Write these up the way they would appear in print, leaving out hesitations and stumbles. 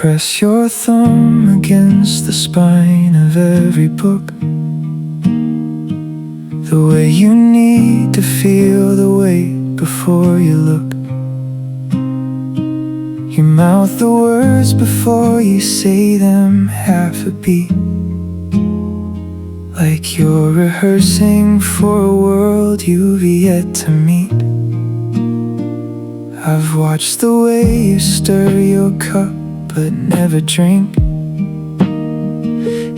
Press your thumb against the spine of every book, the way you need to feel the weight before you look. You mouth the words before you say them, half a beat, like you're rehearsing for a world you've yet to meet. I've watched the way you stir your cup but never drink.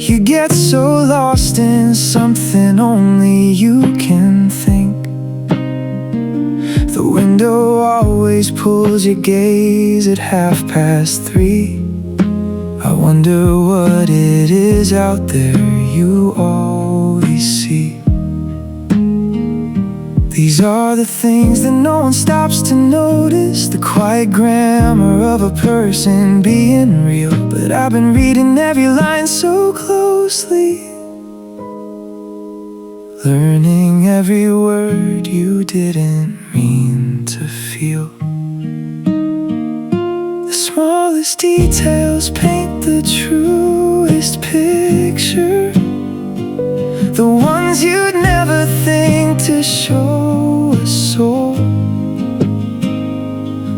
You get so lost in something only you can think. The window always pulls your gaze at 3:30. I wonder what it is out there you always see. These are the things that no one stops to notice, the quiet grammar of a person being real. But I've been reading every line so closely, learning every word you didn't mean to feel. The smallest details paint the truest picture, the ones you'd never think to show a soul.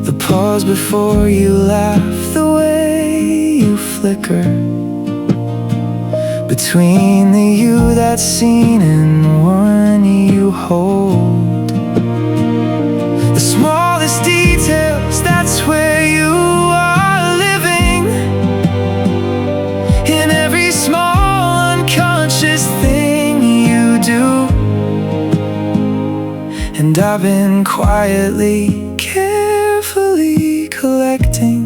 The pause before you laugh, the way you flicker between the you that's seen and one you hold. The smallest details, that's where you are living, in every small unconscious thing you do. And I've been quietly, carefully collecting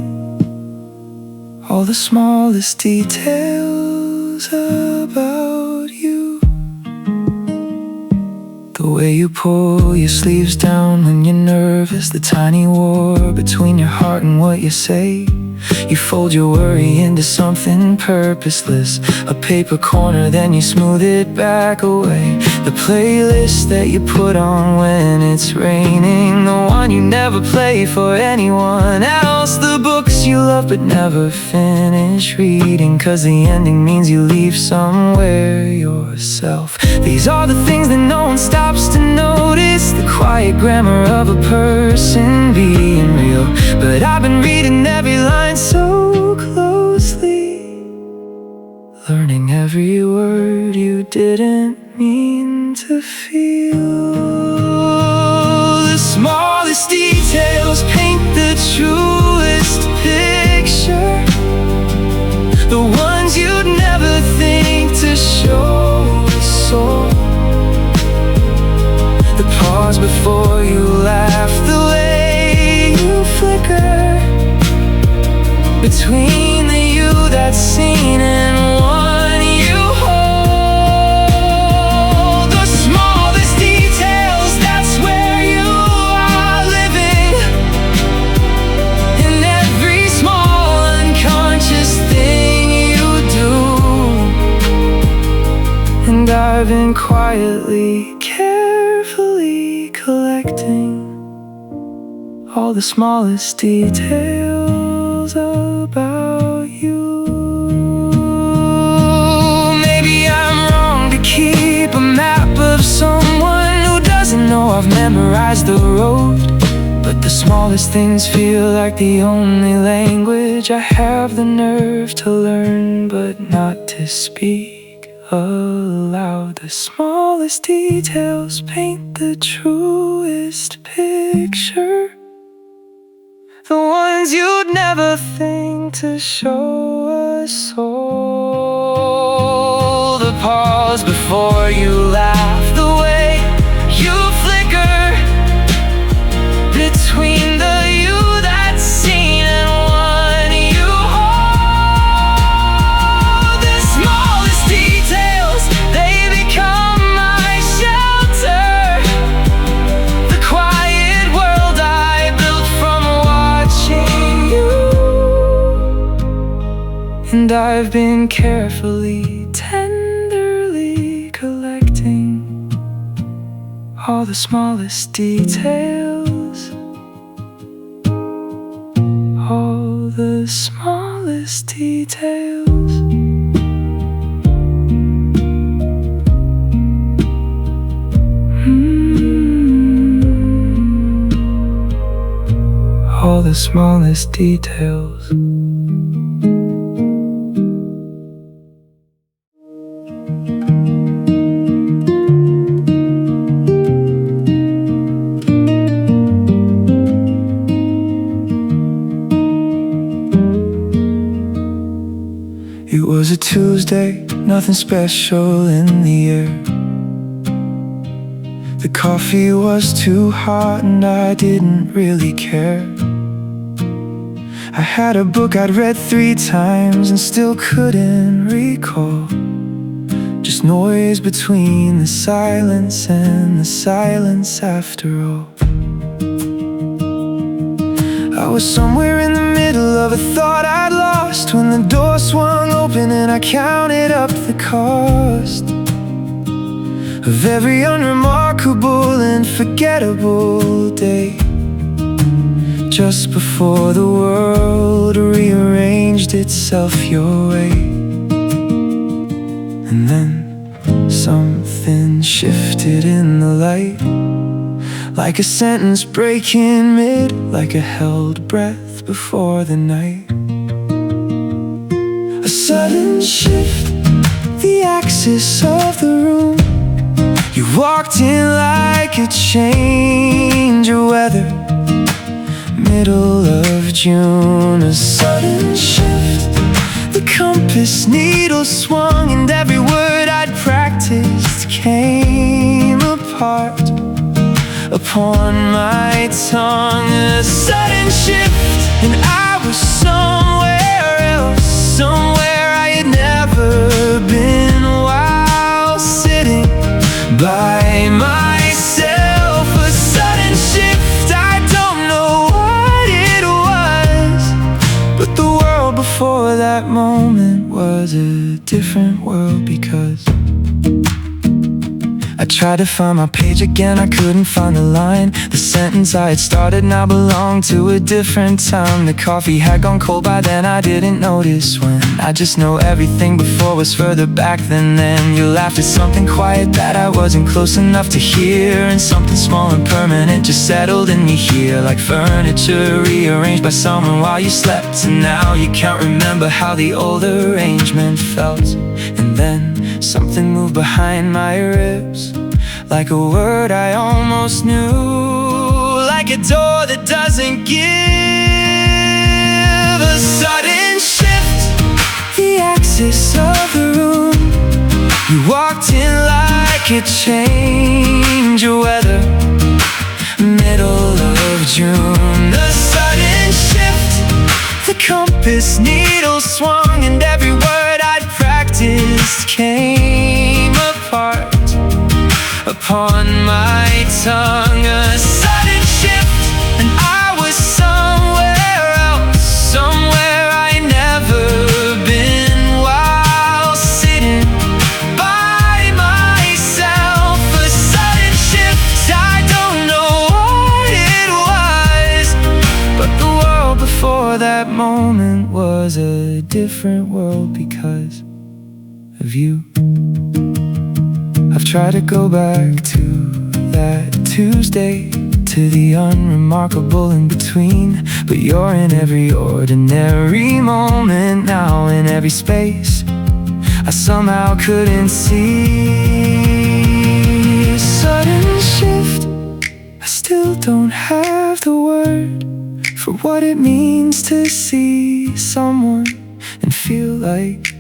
all the smallest details about you. The way you pull your sleeves down when you're nervous, the tiny war between your heart and what you say. You fold your worry into something purposeless, a paper corner, then you smooth it back away. The playlist that you put on when it's raining, the one you never play for anyone else. The books you love but never finish reading, 'cause the ending means you leave somewhere yourself. These are the things that no one stops to notice, the quiet grammar of a person being real. But I've been reading every line so closely, learning every word you didn't mean to feel. The smallest details paint the truest picture, the ones you'd never think to show a soul. The pause before you laugh, the way you flicker between the you that's seen and one you hold. The smallest details, that's where you are living, in every small unconscious thing you do. And I've been quietly, carefully collecting all the smallest details about you. Maybe I'm wrong to keep a map of someone who doesn't know I've memorized the road, but the smallest things feel like the only language I have the nerve to learn but not to speak aloud. The smallest details paint the truest picture, the ones you'd never think to show a soul. The pause before you laugh, the way you flicker between the you that's seen and one you hold. The smallest details, they become my shelter, the quiet world I built from watching you. And I've been carefully, tenderly collecting all the smallest details, all the smallest details. All the smallest details. It was a Tuesday, nothing special in the air. The coffee was too hot and I didn't really care. I had a book I'd read 3 times and still couldn't recall. Just noise between the silence and the silence after all. I was somewhere in the middle of a thought I'd lost when the door swung open and I counted up the cost of every unremarkable and forgettable day, just before the world rearranged itself your way. And then something shifted in the light, like a sentence breaking mid, like a held breath before the night. A sudden shift, the axis of the room. You walked in like a change of weather, middle of June. A sudden shift, the compass needle swung and every word I'd practiced came apart upon my tongue. A sudden shift, and I was somewhere else, somewhere I had never been, while sitting by myself. A sudden shift, I don't know what it was, but the world before that moment was a different world, because I tried to find my page again, I couldn't find the line. The sentence I had started now belonged to a different time. The coffee had gone cold by then, I didn't notice when. I just know everything before was further back than then. You laughed at something quiet that I wasn't close enough to hear, and something small and permanent just settled in me here, like furniture rearranged by someone while you slept. And now you can't remember how the old arrangement felt. And then something moved behind my ribs, like a word I almost knew, like a door that doesn't give. A sudden shift, the axis of the room. You walked in like a change of weather, middle of June. A sudden shift, the compass needle swung and every word I'd practiced came apart upon my tongue. A sudden shift, and I was somewhere else, somewhere I'd never been, while sitting by myself. A sudden shift, I don't know what it was, but the world before that moment was a different world because of you. I've tried to go back to that Tuesday, to the unremarkable in between, but you're in every ordinary moment now, in every space I somehow couldn't see. A sudden shift, I still don't have the word for what it means to see someone and feel like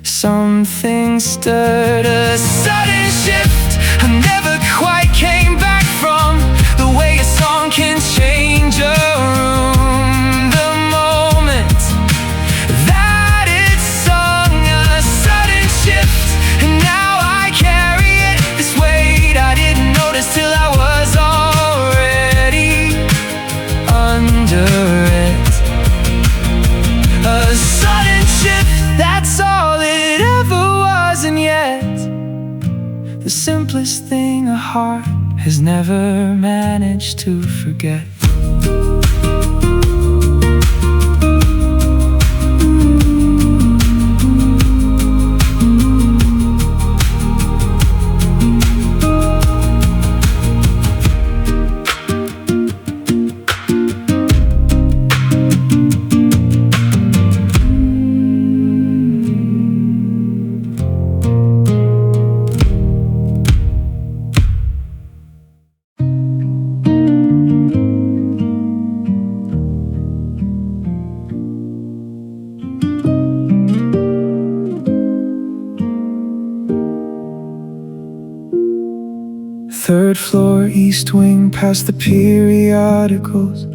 something stirred. A sudden shift, I never quite came back from the way a song can change a room. The moment that it's sung, a sudden shift, and now I carry it, this weight I didn't notice till I was already under it. A sudden shift, that's all it ever was, and yet the simplest thing a heart has never managed to forget. floor, east wing, past the periodicals,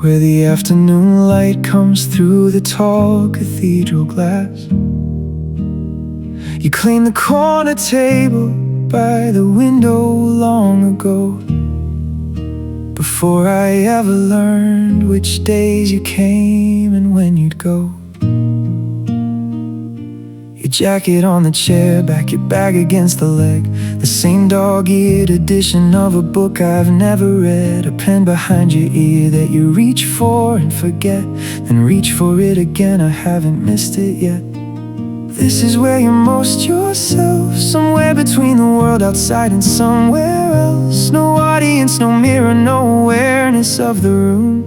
where the afternoon light comes through the tall cathedral glass. You cleaned the corner table by the window long ago, before I ever learned which days you came and when you'd go. Your jacket on the chair back, your bag against the leg, the same dog-eared edition of a book I've never read. A pen behind your ear that you reach for and forget, then reach for it again. I haven't missed it yet. This is where you're most yourself, somewhere between the world outside and somewhere else. No audience, no mirror, no awareness of the room,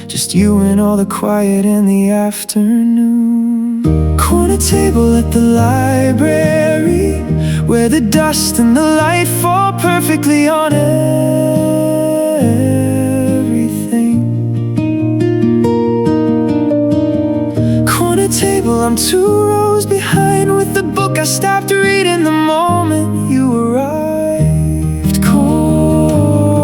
just you and all the quiet in the afternoon. Corner table at the library, where the dust and the light fall perfectly on everything. Corner table, I'm 2 rows behind with the book I stopped reading the moment you arrived. Corner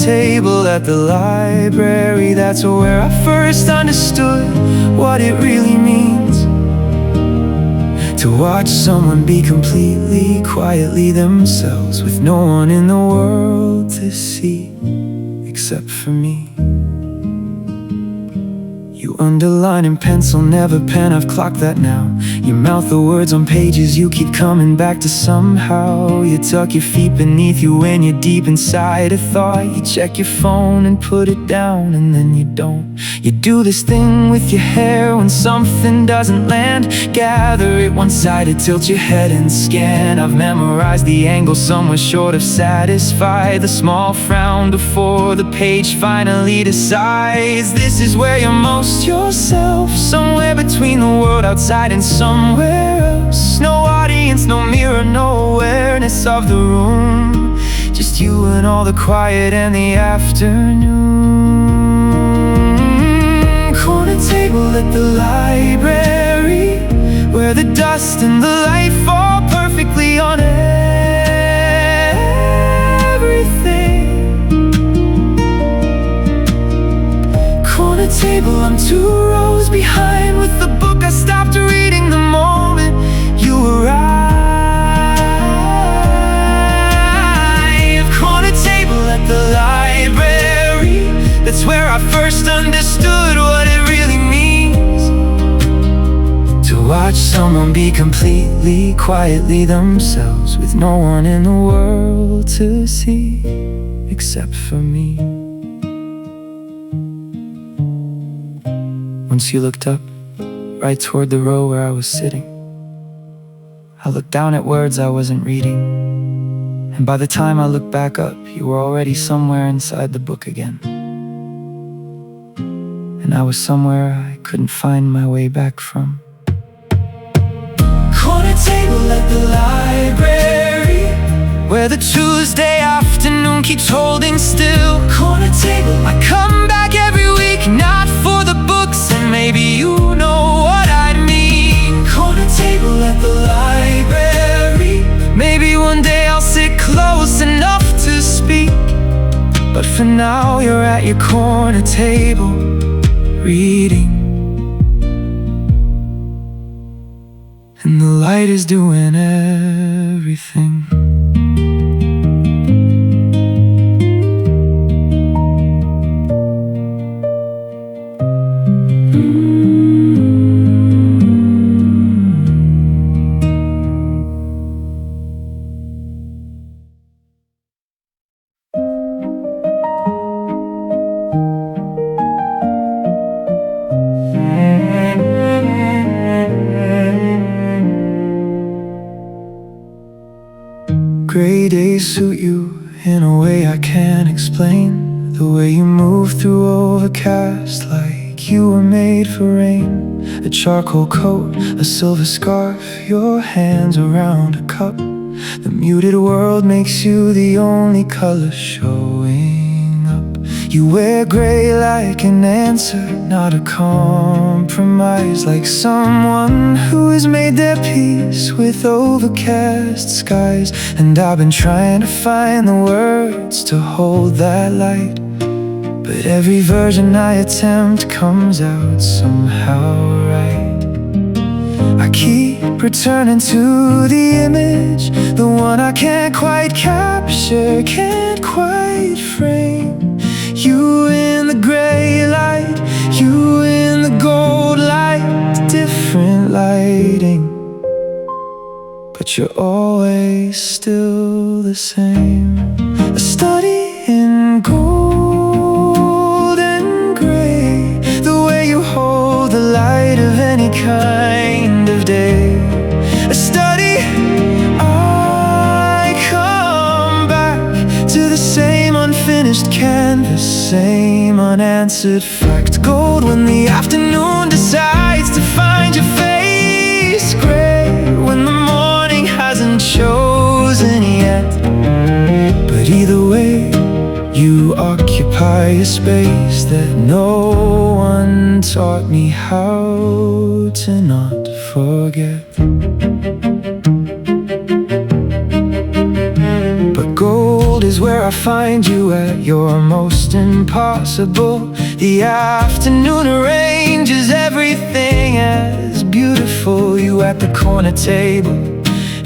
table at the library, that's where I first understood what it really means to watch someone be completely, quietly themselves, with no one in the world to see except for me. You underline in pencil, never pen, I've clocked that now. You mouth the words on pages you keep coming back to somehow. You tuck your feet beneath you when you're deep inside a thought. You check your phone and put it down, and then you don't. You do this thing with your hair when something doesn't land. Gather it one-sided, tilt your head and scan. I've memorized the angle somewhere short of satisfied, the small frown before the page finally decides. This is where you're most yourself, somewhere between the world outside and somewhere else. No audience, no mirror, no awareness of the room, just you and all the quiet in the afternoon. Corner table at the library, where the dust and the light fall perfectly on everything. Corner table, I'm 2 rows behind with the book I stopped reading the moment you arrived. Corner table at the library, that's where I first understood what it really means to watch someone be completely, quietly themselves, with no one in the world to see except for me. Once you looked up, right toward the row where I was sitting. I looked down at words I wasn't reading, and by the time I looked back up, you were already somewhere inside the book again. And I was somewhere I couldn't find my way back from. Corner table at the library, where the Tuesday afternoon keeps holding still. Corner table, I come back every week, not for the books, and maybe you know what I mean. Corner table at the library, maybe one day I'll sit close enough to speak, but for now you're at your corner table, reading. And the light is doing everything. Gray days suit you in a way I can't explain. The way you move through overcast like you were made for rain. A charcoal coat, a silver scarf, your hands around a cup. The muted world makes you the only color showing up. You wear gray like an answer, not a compromise. Like someone who has made their peace with overcast skies. And I've been trying to find the words to hold that light, but every version I attempt comes out somehow right. I keep returning to the image, the one I can't quite capture, can't quite frame. You in the gray light, you in the gold light, different lighting, but you're always still the same. A study in gold and gray, the way you hold the light of any kind of day. A study, I come back to the same unfinished canvas, same unanswered fact. Gold when the afternoon decides to find your face, gray when the morning hasn't chosen yet. But either way, you occupy a space that no one taught me how to not forget. But gold is where I find you at your most impossible. The afternoon arranges everything as beautiful. You at the corner table,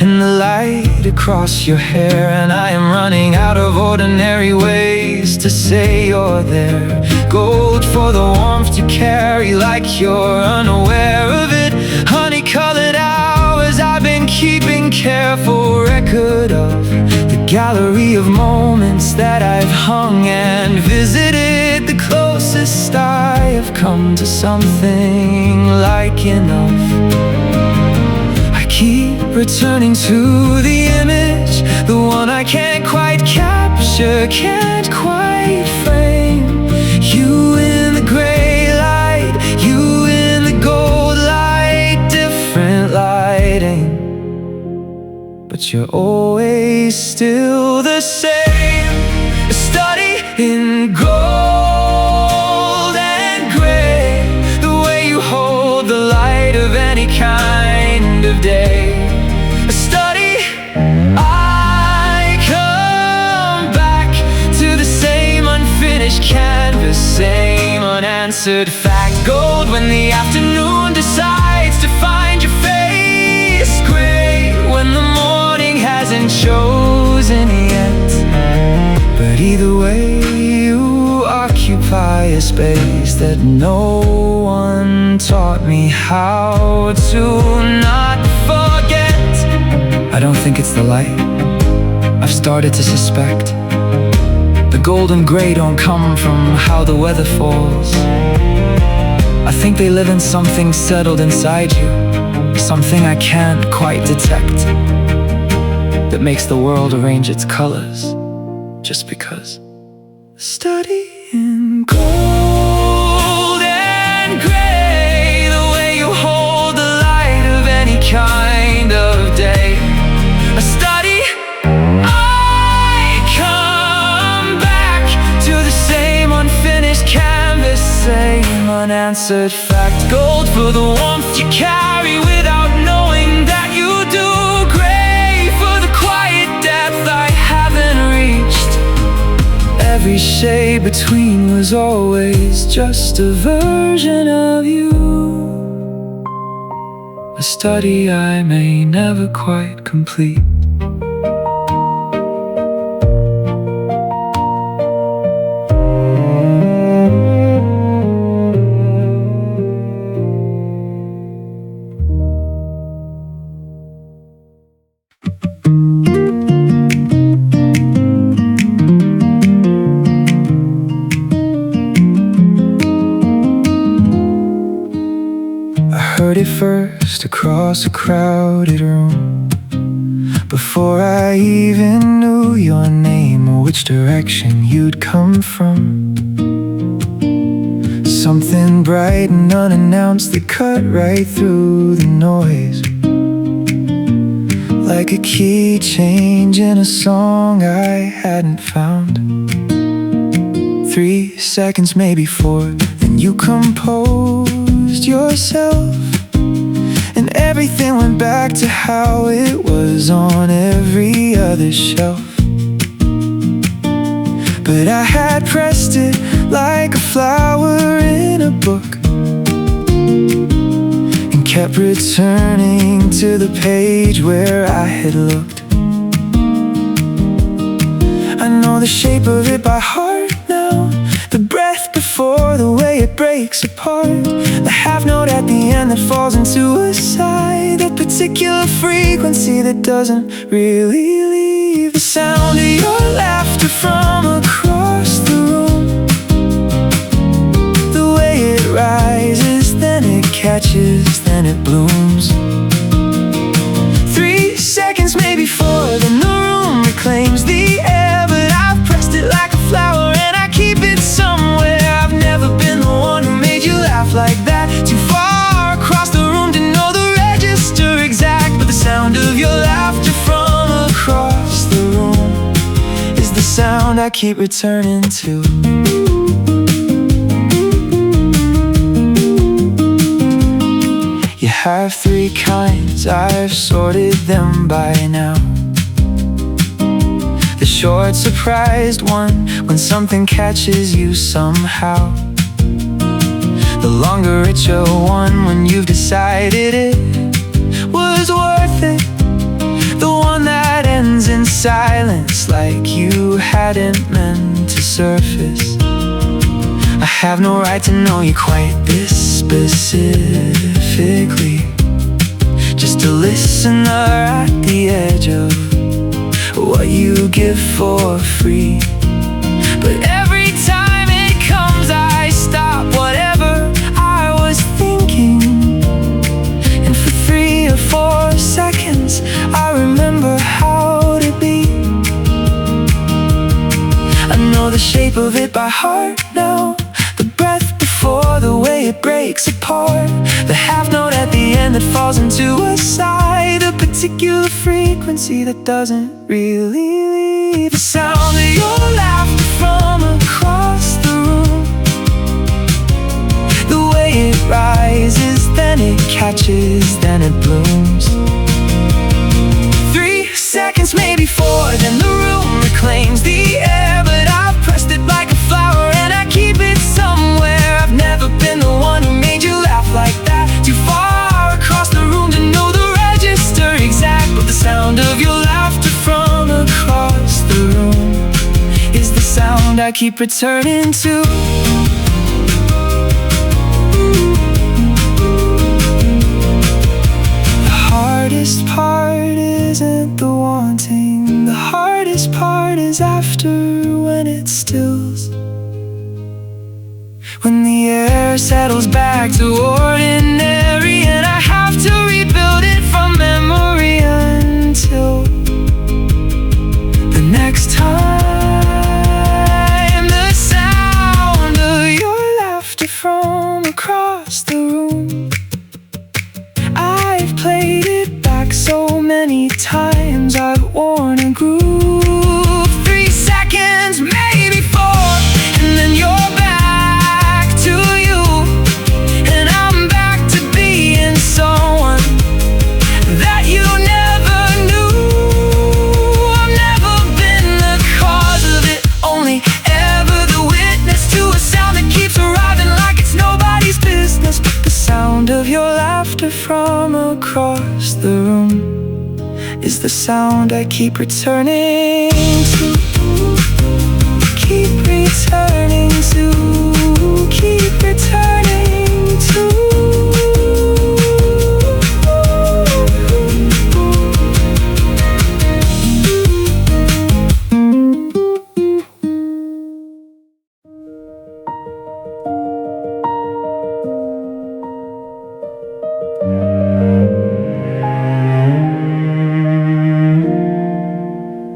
and the light across your hair, and I am running out of ordinary ways to say you're there. Gold for the warmth you carry like you're unaware of it. Honey-colored hours I've been keeping careful record of. The gallery of moments that I've hung and visited. The closest I have come to something like enough. Keep returning to the image, the one I can't quite capture, can't quite frame. You in the gray light, you in the gold light, different lighting, but you're always still the same. A study in gold and gray, the way you hold the light of any kind of day. A study, I come back to the same unfinished canvas, same unanswered fact. Gold when the afternoon decides to find your face, gray when the morning hasn't chosen yet. But either way, you occupy a space that no one taught me how to not forget. I don't think it's the light, I've started to suspect. The gold and gray don't come from how the weather falls. I think they live in something settled inside you, something I can't quite detect, that makes the world arrange its colors just because. Study in gold and gray, the way you hold the light of any kind of day. A study, I come back to the same unfinished canvas, same unanswered fact. Gold for the warmth you carry without knowing that you do. Gray for the quiet depth I haven't reached. Every shade between was always just a version of you. A study I may never quite complete. Heard it first across a crowded room, before I even knew your name or which direction you'd come from. Something bright and unannounced that cut right through the noise, like a key change in a song I hadn't found. 3 seconds, maybe 4. Then you composed yourself, and everything went back to how it was on every other shelf. But I had pressed it like a flower in a book, and kept returning to the page where I had looked. I know the shape of it by heart now, the breath before, the way it breaks apart, the half note at the end that falls into a sigh, that particular frequency that doesn't really leave. The sound of your laughter from across the room, the way it rises, then it catches, then it blooms. 3 seconds, maybe 4, then the room reclaims the air. But I've pressed it like a flower and I keep it somewhere. I've never been the one who made you laugh like that, too far across the room to know the register exact. But the sound of your laughter from across the room is the sound I keep returning to. You have 3 kinds, I've sorted them by now. The short, surprised one, when something catches you somehow. The longer, richer one, when you've decided it was worth it. The one that ends in silence, like you hadn't meant to surface. I have no right to know you quite this specifically, just a listener at the edge of what you give for free. But every time it comes, I stop whatever I was thinking, and for 3 or 4 seconds I remember how to be. I know the shape of it by heart now, the breath before, the way it breaks apart, the half note at the end that falls into a sigh, the particular frequency that doesn't really leave. The sound of your laughter from across the room, the way it rises, then it catches, then it blooms. 3 seconds, maybe 4, then the room reclaims the air. But I've pressed it like a flower and I keep it somewhere. I've never been the one who made you laugh like that, too far across the room to know the register exact. But the sound of your laughter from across the room is the sound I keep returning to. The hardest part isn't the wanting, the hardest part is after, when it stills, when the air settles back to ordinary, and I have to rebuild it from memory until the next time. The sound of your laughter from across the room, I've played it back so many times, I've worn a groove. 3 seconds, maybe 4, and then you're back to you, and I'm back to being someone that you never knew. I've never been the cause of it, only ever the witness to a sound that keeps arriving like it's nobody's business. But the sound of your laughter from across the room is the sound I keep returning to, keep returning to, keep returning to.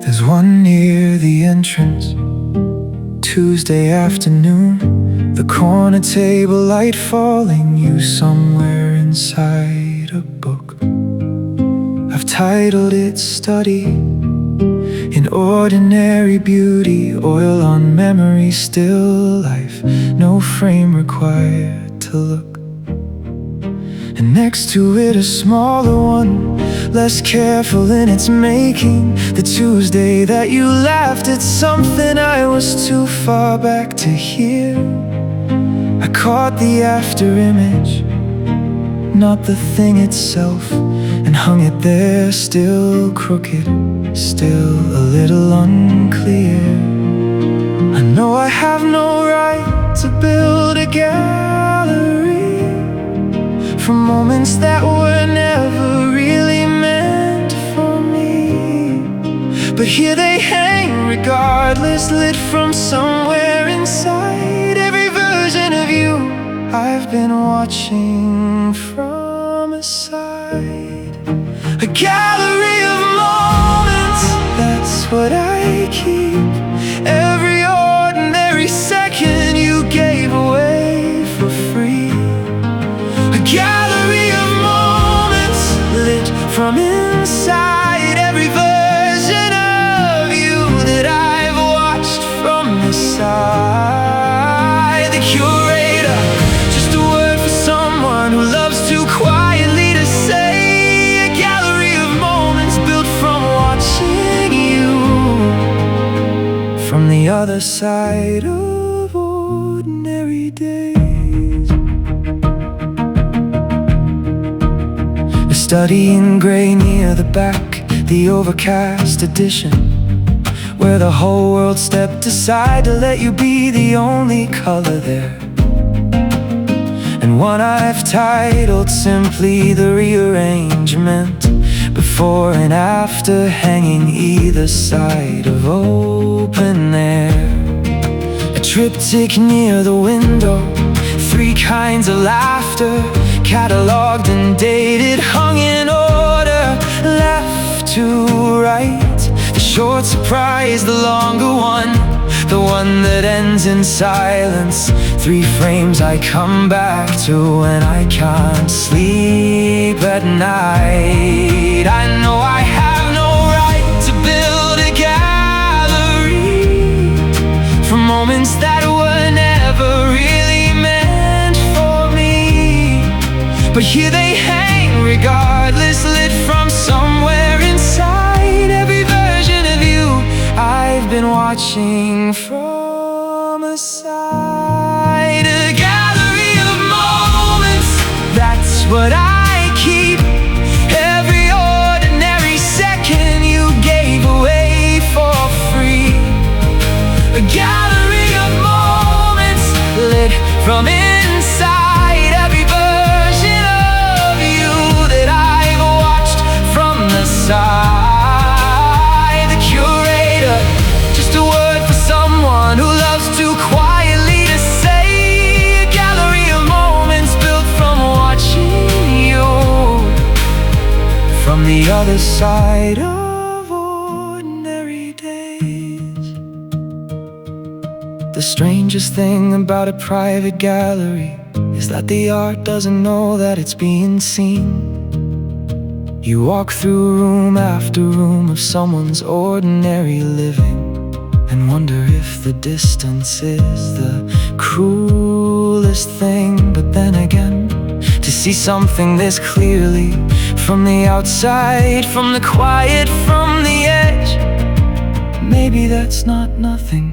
There's one near the entrance, Tuesday afternoon, the corner table light falling, you somewhere inside a book. I've titled it Study, In ordinary beauty, oil on memory, still life, no frame required to look. And next to it a smaller one, less careful in its making. The Tuesday that you laughed at something I was too far back to hear. I caught the after image, not the thing itself, and hung it there, still crooked, still a little unclear. I know I have no right to build a gallery from moments that were never really meant for me. But here they hang regardless, lit from somewhere inside. Every version of you I've been watching from a side. A gallery of moments, that's what I keep. Every ordinary second you gave away for free. A gallery of moments, lit from inside. Every version of you that I've watched from the side. The curator, just a word for someone who loves too quietly to say. A gallery of moments built from watching you from the other side of ordinary days. A study in gray near the back, the overcast edition, where the whole world stepped aside to let you be the only color there. And one I've titled simply The Rearrangement, before and after hanging either side of open air. A triptych near the window, 3 kinds of laughter, cataloged and dated, hung in order, left to right. The short surprise, the longer one, the one that ends in silence. 3 frames I come back to when I can't sleep at night. I know I have no right to build a gallery from moments that were never really meant for me. But here they hang regardless, lit from somewhere inside. Every version of you I've been watching from a side. A gallery of moments, that's what I keep. Every ordinary second you gave away for free. A gallery of moments, lit from inside. Every version of you that I've watched from the side. The curator, just a word for someone who loves too quietly to say. A gallery of moments built from watching you from the other side of ordinary days. The strangest thing about a private gallery is that the art doesn't know that it's being seen. You walk through room after room of someone's ordinary living and wonder if the distance is the cruelest thing. But then again, to see something this clearly from the outside, from the quiet, from the edge, maybe that's not nothing.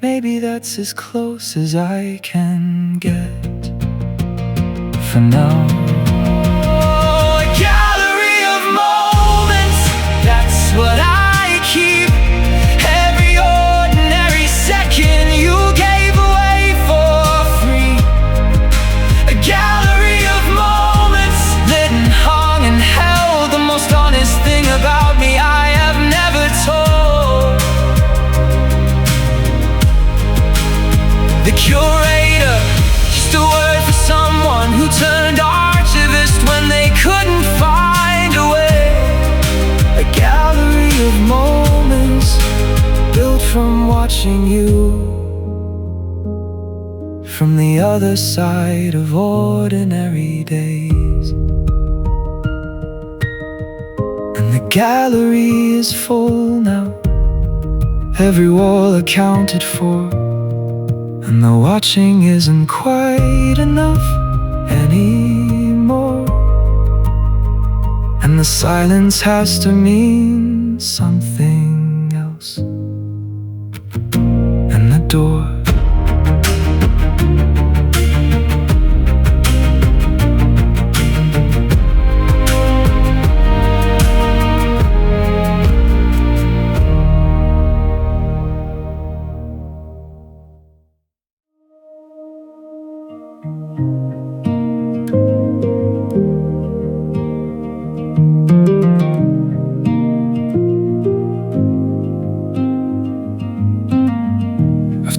Maybe that's as close as I can get for now. A gallery of moments, that's what I keep. Every ordinary second you gave away for free. A gallery of moments, lit and hung and held, the most honest thing about me I have never told. The curator, just a word for someone who turned archivist when they couldn't find a way. A gallery of moments built from watching you from the other side of ordinary days. And the gallery is full now, every wall accounted for, and the watching isn't quite enough anymore. And the silence has to mean something else. And the door,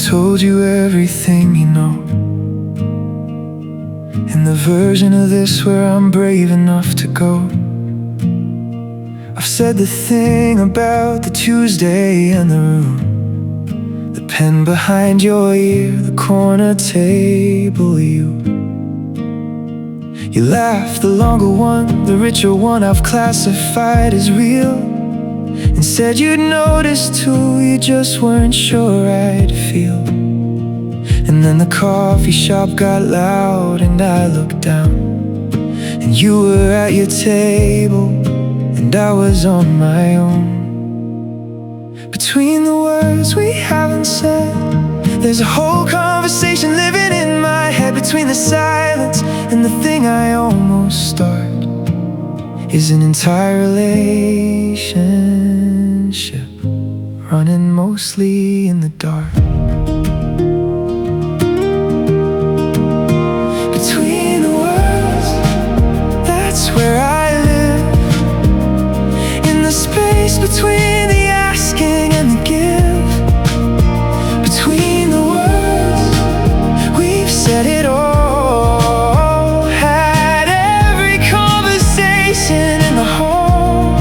told you everything you know, in the version of this where I'm brave enough to go. I've said the thing about the Tuesday and the room, the pen behind your ear, the corner table you. You laugh, the longer one, the richer one I've classified as real, and said you'd notice too, you just weren't sure I'd feel. And then the coffee shop got loud and I looked down, and you were at your table and I was on my own. Between the words we haven't said, there's a whole conversation living in my head. Between the silence and the thing I almost start is an entire relationship running mostly in the dark. Between the words, that's where I live, in the space between the asking and the give. Between the words, we've said it all, had every conversation in the hall.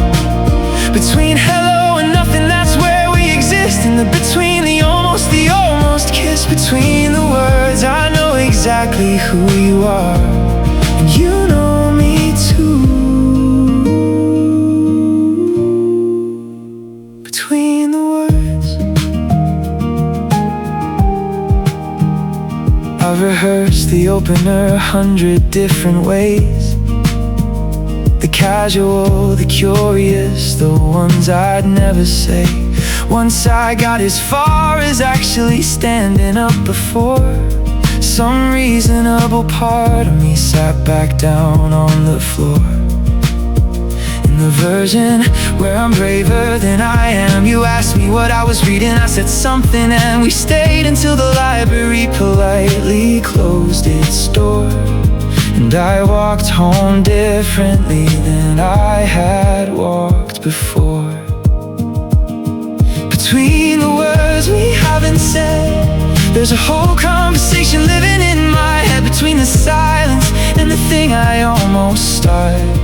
Between hello and nothing, that's where we exist. In the between, the almost kiss. Between the words, I know exactly who you are, and you know me too. Between the words, I've rehearsed the opener 100 different ways, the casual, the curious, the ones I'd never say. Once I got as far as actually standing up before, some reasonable part of me sat back down on the floor. In the version where I'm braver than I am, you asked me what I was reading, I said something, and we stayed until the library politely closed its door. And I walked home differently than I had walked before. Between the words we haven't said, there's a whole conversation living in my head. Between the silence and the thing I almost started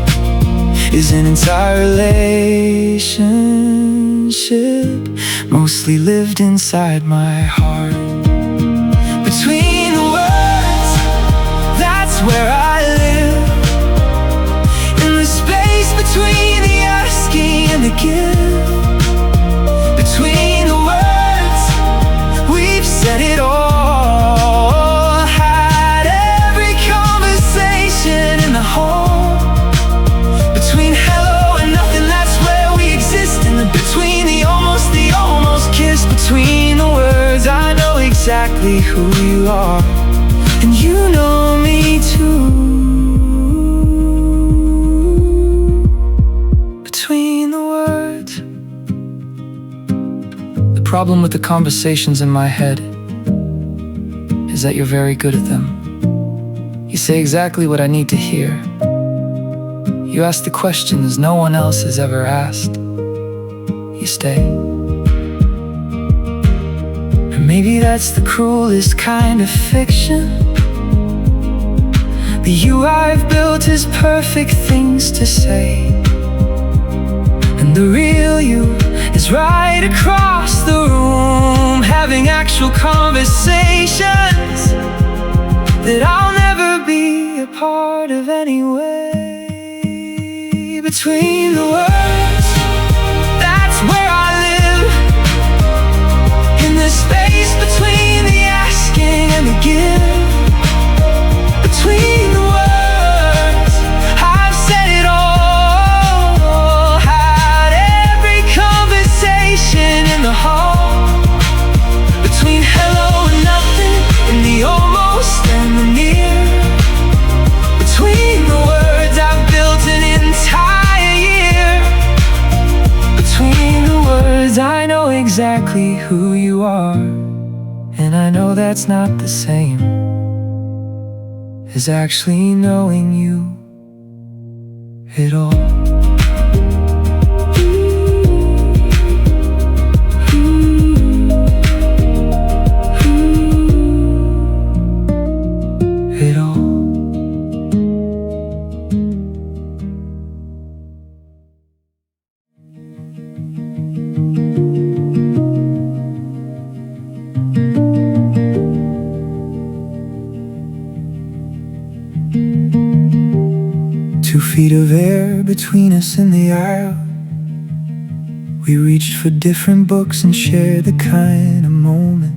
is an entire relationship, mostly lived inside my heart. Between the words, that's where I live, in the space between the asking and the give. Between the words, we've said it all, had every conversation in the hall. Between hello and nothing, that's where we exist. In the between, the almost kiss. Between the words, I know exactly who you are, and you know me too. Between the words. The problem with the conversations in my head is that you're very good at them. You say exactly what I need to hear. You ask the questions no one else has ever asked. You stay. And maybe that's the cruelest kind of fiction. The you I've built is perfect things to say, and the real you is right across the room, having actual conversations that I'll never be a part of anyway. Between the words, that's not the same as actually knowing you at all. At all. 2 feet of air between us in the aisle. We reached for different books and shared the kind of moment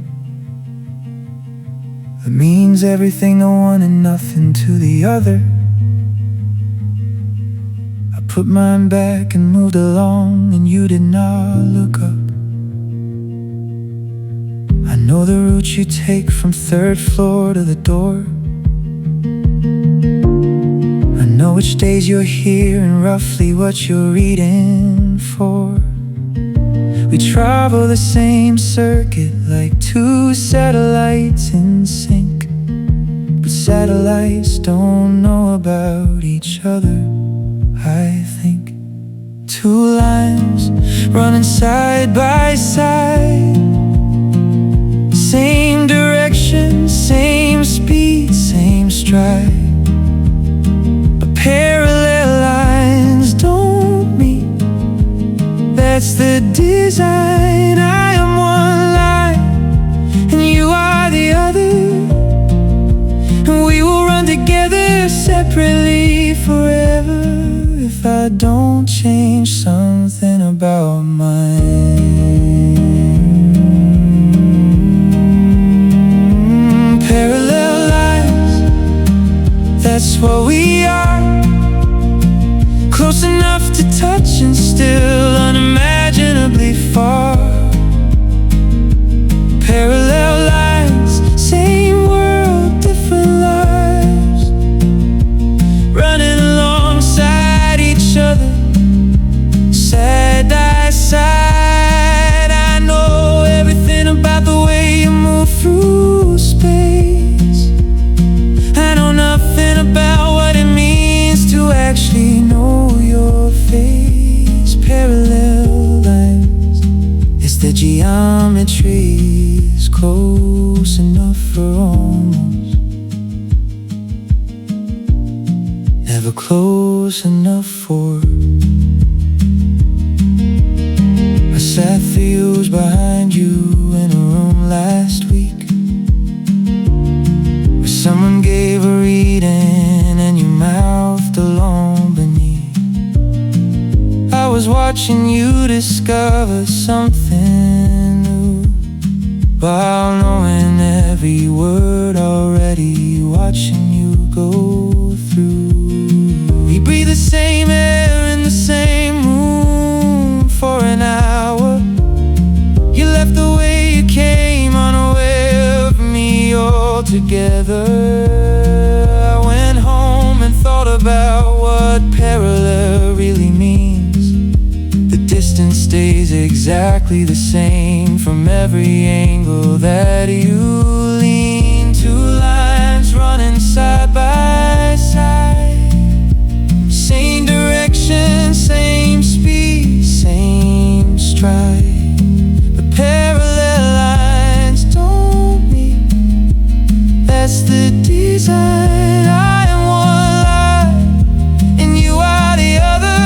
that means everything to one and nothing to the other. I put mine back and moved along, and you did not look up. I know the route you take from 3rd floor to the door. I know which days you're here and roughly what you're reading for. We travel the same circuit like 2 satellites in sync, but satellites don't know about each other, I think. 2 lines running side by side, same direction, same speed, same stride. But parallel lines don't meet. That's the design. I am one line and you are the other, and we will run together separately forever if I don't change something about mine. Parallel lines, that's what we are. Close enough to touch and still unimaginably far. Parallel lines, same world, different lives, running alongside each other, side by side. I know everything about the way you move through space. I know nothing about what it means to actually know your face. Parallel lines, it's the geometry's close enough for almost, never close enough for. I sat 3 rows behind you in a room last week, where someone gave a reading and you mouthed along beneath. I was watching you discover something new, while knowing every word already, watching you go through. We breathe the same air in the same room for an hour. You left the way you came, unaware of me altogether. I went home and thought about what parallel really means. The distance stays exactly the same from every angle that you lean. 2 lines running side by side, same direction, same speed, same stride. But parallel lines don't meet. That's the design. I am one line and you are the other,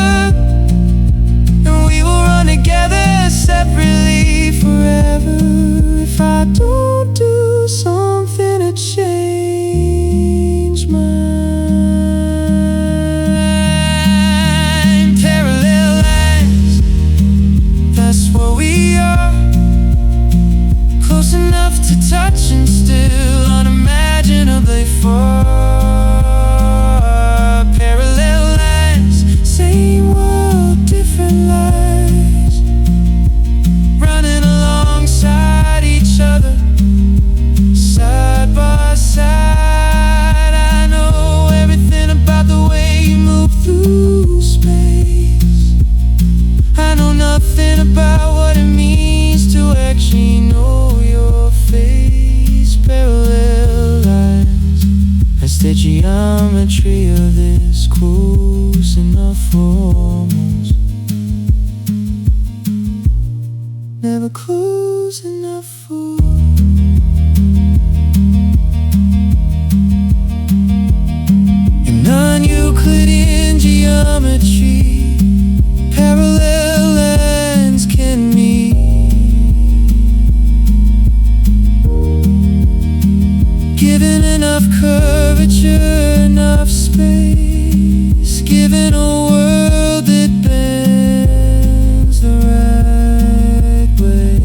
and we will run together separately forever if I don't do is close enough for almost, never close enough for. In Unrequited geometry, parallel lines can meet, given enough curvature, enough space, given a world that bends the right way.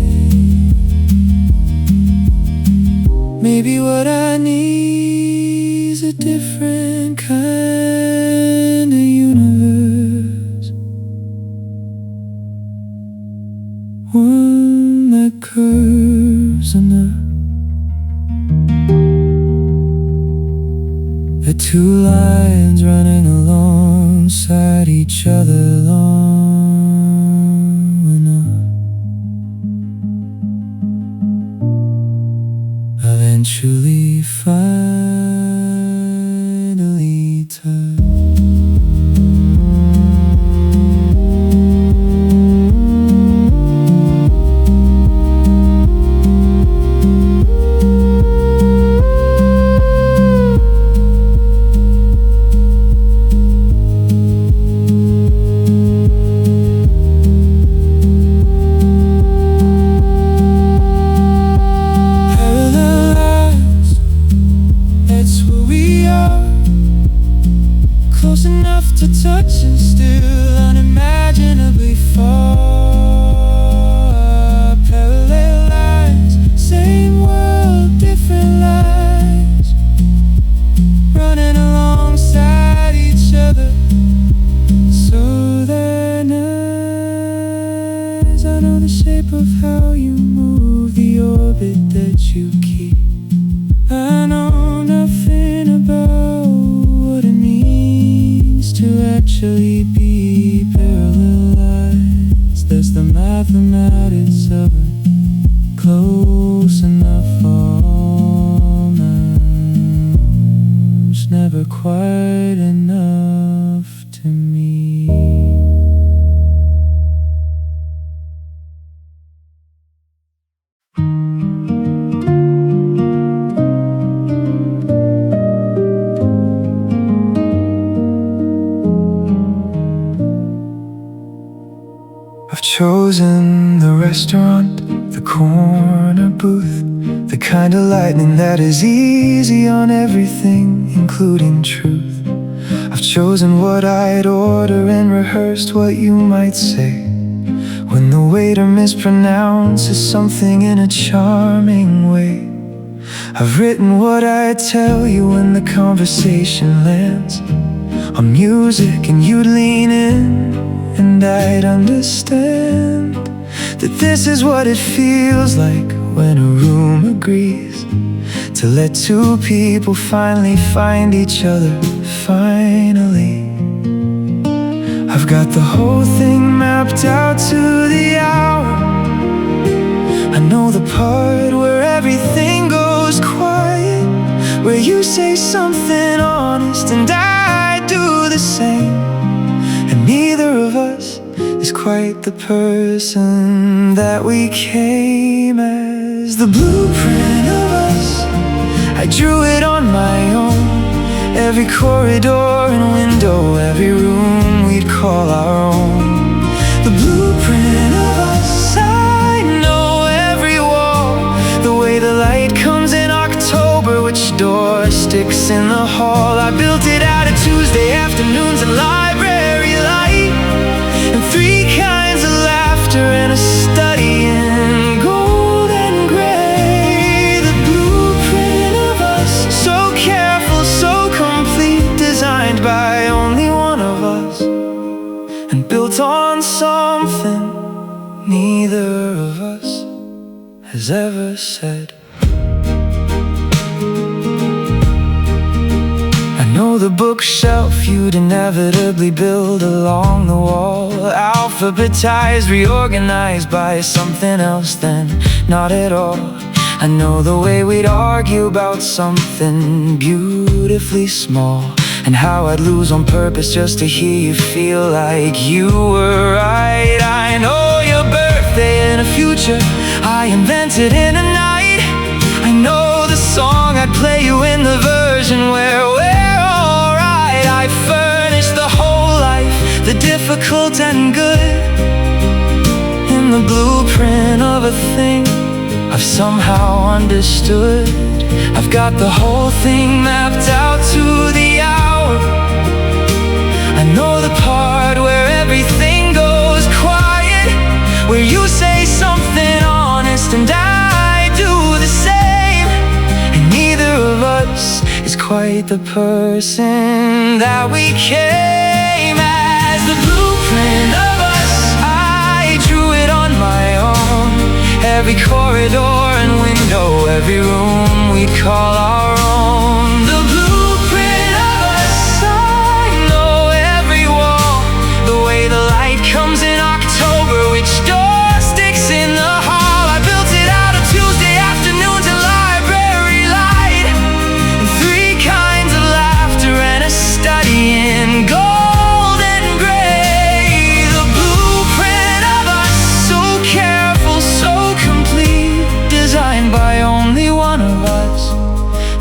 Maybe what I need is a different kind of universe, one that curves enough. The two lines running alongside each other long enough, eventually finally turn. Close enough to touch and still unimaginably far. Parallel lines, same world, different lives, running alongside each other, so they're nice. I know the shape of how you move, the orbit that you keep. I know nothing about what it means to actually be parallel lines. There's the mathematics of it, close enough for almost, never quite enough to me. I've chosen the restaurant, the corner booth, the kind of lightning that is easy on everything, including truth. I've chosen what I'd order and rehearsed what you might say when the waiter mispronounces something in a charming way. I've written what I'd tell you when the conversation lands on music and you'd lean in, and I'd understand that this is what it feels like when a room agrees to let two people finally find each other. Finally, I've got the whole thing mapped out to the hour. I know the part where everything goes quiet, where you say something honest and I do the same, and neither of us is quite the person that we came as. The blueprint of us, I drew it on my own. Every corridor and window, every room we'd call our own. The blueprint of us, I know every wall, the way the light comes in October, which door sticks in the hall. I built it out of Tuesday afternoons and library light, and three kinds of laughter and a study in gold and gray. The blueprint of us, so careful, so complete, designed by only one of us, and built on something neither of us has ever said. I know the bookshelf you'd inevitably build along the wall, alphabetized, reorganized by something else, then not at all. I know the way we'd argue about something beautifully small, and how I'd lose on purpose just to hear you feel like you were right. I know your birthday in a future I invented in a night. I know the song I'd play you in the version where we're alright. I furnished the whole life, the difficult and good, in the blueprint of a thing I've somehow understood. I've got the whole thing mapped out to the hour. I know the part where everything goes quiet, where you say something honest and I do the same. And neither of us is quite the person that we came as. The blueprint of us, I drew it on my own. Every corridor and window, every room we call our own. The blueprint of us, I know every wall, the way the light comes in October, which door sticks in the hall. I built it out of Tuesday afternoons at library light, and 3 kinds of laughter and a study in gold and gray. The blueprint of us, so careful, so complete, designed by only one of us,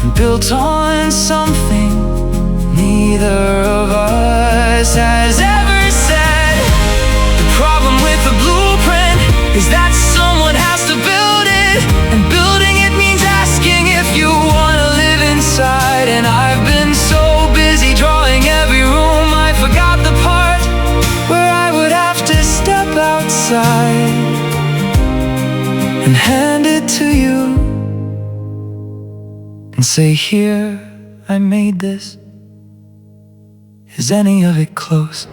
and built on something neither of us has ever said. The problem with the blueprint is that someone has to build it, and building it means asking if you want to live inside. And I've been so busy drawing every room, I forgot the part where I would have to step outside and hand it to you and say, here, I made this. Is any of it close?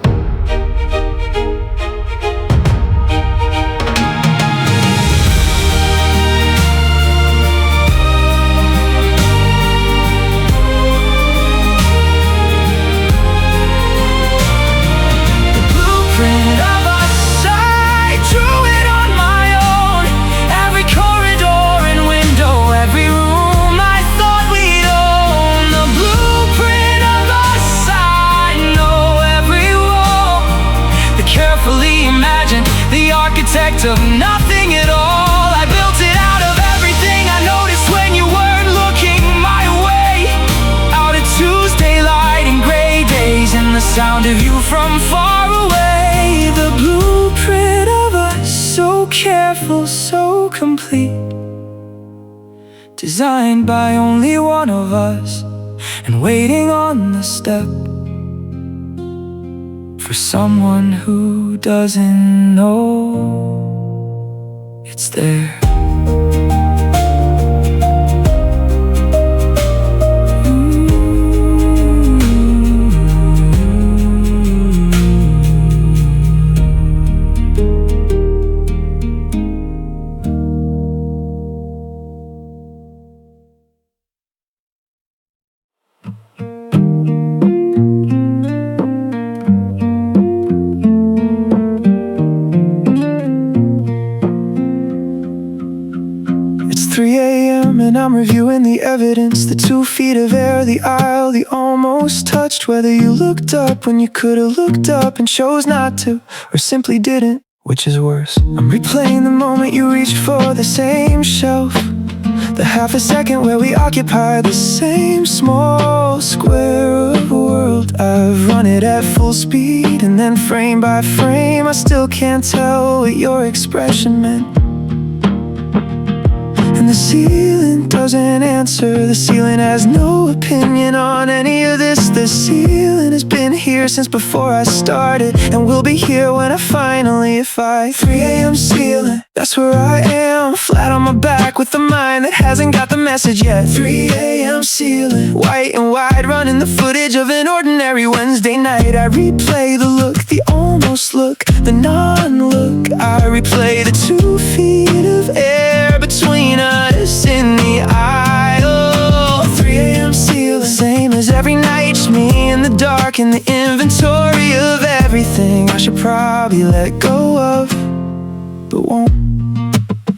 Of nothing at all, I built it out of everything I noticed when you weren't looking my way. Out of Tuesday light and gray days, and the sound of you from far away. The blueprint of us, so careful, so complete, designed by only one of us, and waiting on the step for someone who doesn't know it's there. And I'm reviewing the evidence, the 2 feet of air, the aisle, the almost touched. Whether you looked up when you could have looked up and chose not to, or simply didn't, which is worse. I'm replaying the moment you reached for the same shelf, the half a second where we occupy the same small square of world. I've run it at full speed, and then frame by frame I still can't tell what your expression meant. And the ceiling doesn't answer. The ceiling has no opinion on any of this. The ceiling has been here since before I started, and will be here when I finally, 3 a.m. ceiling, that's where I am, flat on my back with a mind that hasn't got the message yet. 3 a.m. ceiling, white and wide, running the footage of an ordinary Wednesday night. I replay the look, the almost look, the non-look. I replay the 2 feet of air between us in the aisle. 3 a.m. ceiling, same as every night, just me in the dark, in the inventory of everything I should probably let go of, but won't.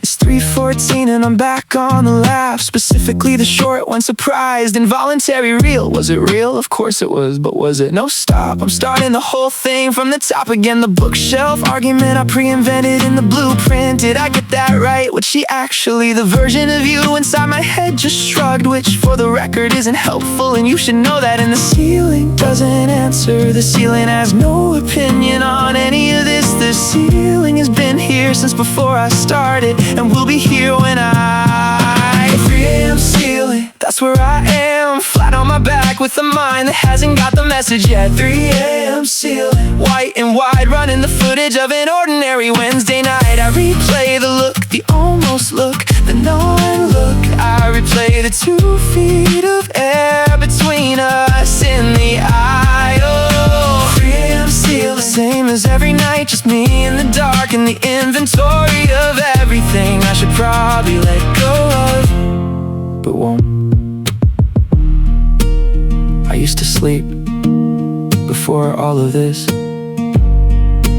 It's 3 3:14 and I'm back on the laugh. Specifically the short one, surprised, involuntary real. Was it real? Of course it was, but was it? No, stop, I'm starting the whole thing from the top again. The bookshelf argument I pre-invented in the blueprint. Did I get that right? Was she actually the version of you inside my head just shrugged? Which for the record isn't helpful, and you should know that. And the ceiling doesn't answer. The ceiling has no opinion on any of this. The ceiling has been here since before I started, and will be here when 3 a.m. ceiling, that's where I am, flat on my back with a mind that hasn't got the message yet. 3 a.m. ceiling, white and wide, running the footage of an ordinary Wednesday night. I replay the look, the almost look, the knowing look. I replay the 2 feet of air between us in the aisle. 3 a.m. ceiling, same as every night, just me in the dark, in the inventory of everything I should probably let go of, but won't. I used to sleep before all of this,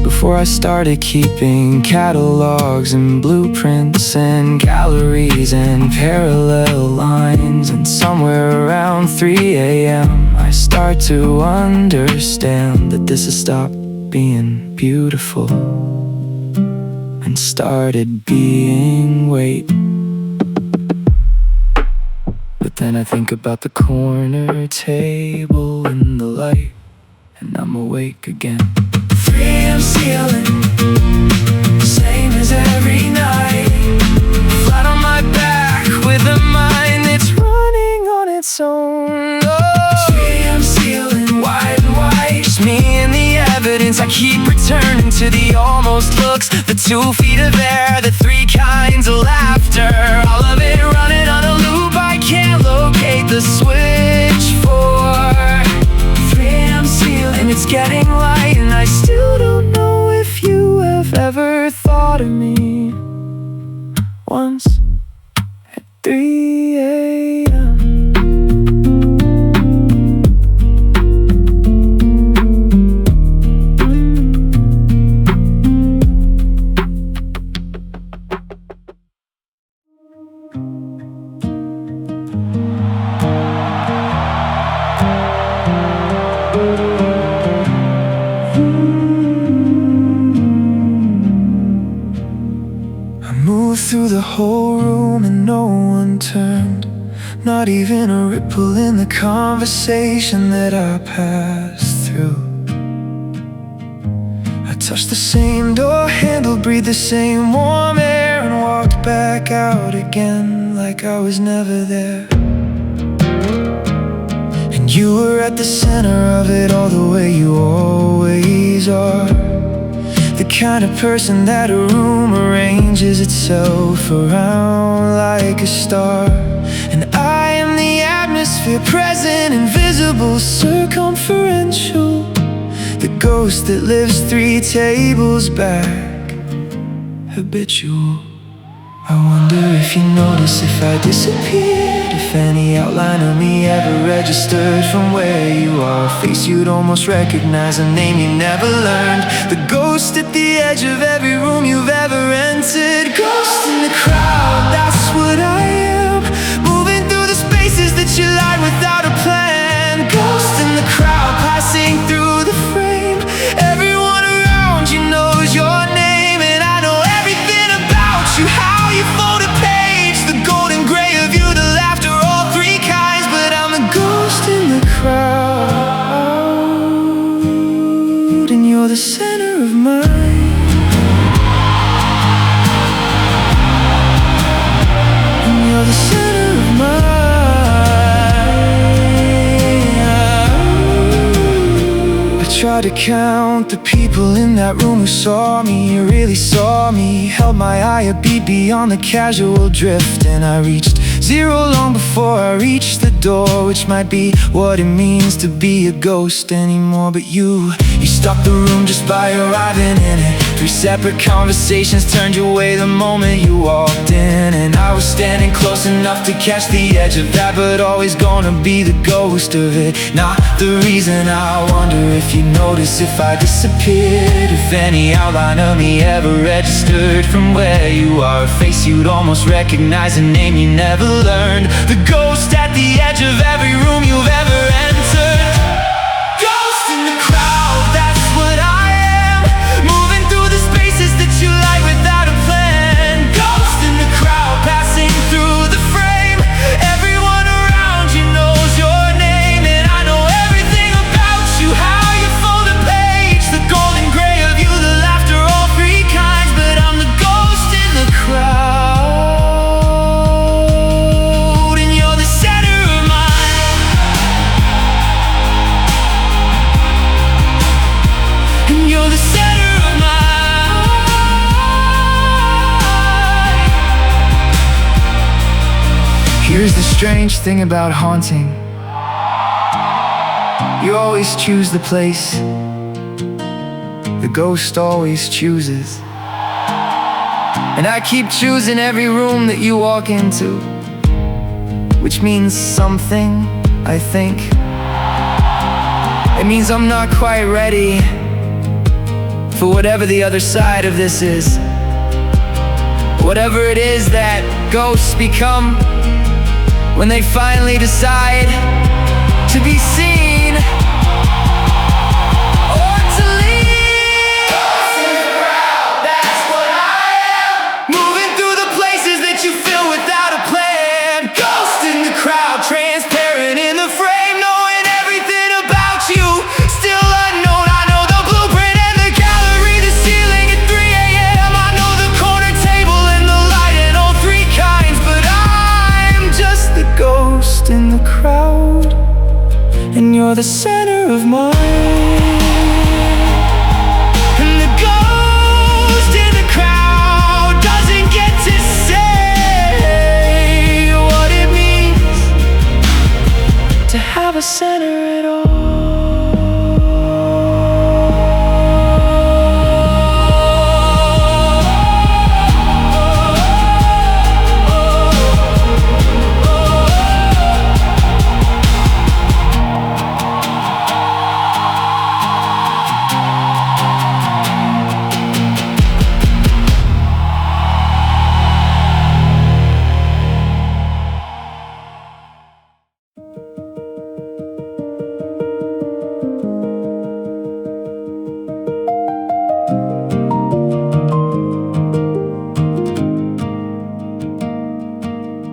before I started keeping catalogs and blueprints and galleries and parallel lines. And somewhere around 3 a.m. I start to understand that this has stopped being beautiful and started being weight. But then I think about the corner table in the light, and I'm awake again. 3 a.m. ceiling, same as every night, flat on my back with a mind that's running on its own. 3 a.m. ceiling, wide and white, just me and the evidence. I keep returning to the almost looks, the 2 feet of air, the 3 kinds of laughter, all of it running on a loop. I can't locate the switch for 3 a.m. ceiling. It's getting light and I still don't know if you have ever thought of me once at 3 a.m. Through the whole room and no one turned, not even a ripple in the conversation that I passed through. I touched the same door handle, breathed the same warm air, and walked back out again like I was never there. And you were at the center of it all, the way you always are. The kind of person that a room arranges itself around like a star. And I am the atmosphere, present, invisible, circumferential, the ghost that lives 3 tables back, habitual. I wonder if you notice if I disappeared, if any outline of me ever registered from where you are. A face you'd almost recognize, a name you never learned. The ghost at the edge of every room you've ever entered. Ghost in the crowd, that's what I am, moving through the spaces that you light without a plan. Ghost in the crowd, passing through the frame. Everyone around you knows your name, and I know everything about you, how you fold a page, the golden gray of you, the laughter, all 3 kinds. But I'm a ghost in the crowd, and you're the center of mine. And you're the center of mine. I tried to count the people in that room who saw me, really saw me. Held my eye a beat beyond the casual drift, and I reached Zero long before I reach the door, which might be what it means to be a ghost anymore. But you stalked the room just by arriving in it. 3 separate conversations turned your way the moment you walked in. And I was standing close enough to catch the edge of that, but always gonna be the ghost of it. Not the reason. I wonder if you notice if I disappeared, if any outline of me ever registered from where you are. A face you'd almost recognize, a name you never learned. The ghost at the edge of every room you've ever entered. Ghost in the crowd, that's what I am. Moving through the spaces that you light without a plan. Ghost in the crowd, passing through the frame. Everyone around you knows your name, and I know everything about you. How you fold a page, the golden gray of you, the laughter, all 3 kinds. But I'm the ghost in the crowd, and you're the center of mine. And you're the center of mine. Here's the strange thing about haunting. You always choose the place. The ghost always chooses. And I keep choosing every room that you walk into, which means something, I think. It means I'm not quite ready for whatever the other side of this is. Whatever it is that ghosts become when they finally decide to be seen or to leave. Ghost in the crowd, that's what I am. Moving through the places that you fill without a plan. Ghost in the crowd, transparent in the frame, knowing everything about you, still unknown. I know the blueprint and the gallery, the ceiling at 3 a.m. I know the corner table and the light and all 3 kinds. But I'm just the ghost in the crowd, and you're the center of mine. And the ghost in the crowd doesn't get to say what it means to have a center at all.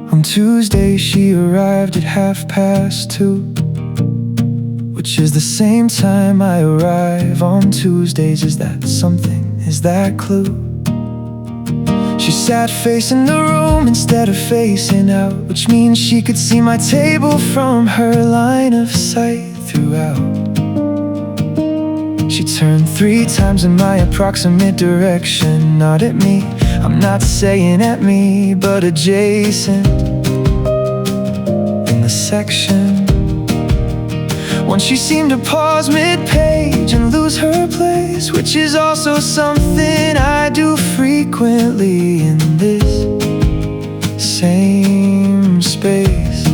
On Tuesday she arrived at 2:30, which is the same time I arrive on Tuesdays. Is that something? Is that clue? She sat facing the room instead of facing out, which means she could see my table from her line of sight throughout. She turned 3 times in my approximate direction, not at me, I'm not saying at me, but adjacent in the section. Once she seemed to pause mid-page and lose her place, which is also something I do frequently in this same space.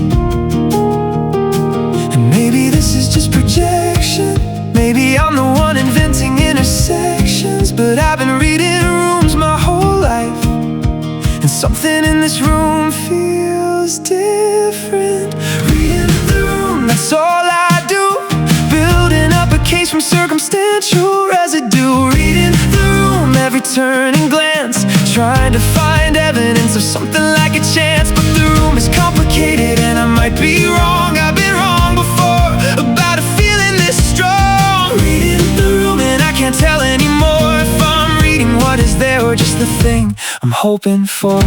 And maybe this is just projection, maybe I'm the one inventing intersections, but I've been reading rooms my whole life, and something in this room feels different. Reading the room, that's all I do, building up a case from circumstantial residue. Reading the room, every turn and glance, trying to find evidence of something like a chance. But the room is complicated and I might be wrong. I've been wrong before about a feeling this strong. Reading the room and I can't tell anymore if I'm reading what is there or just the thing I'm hoping for.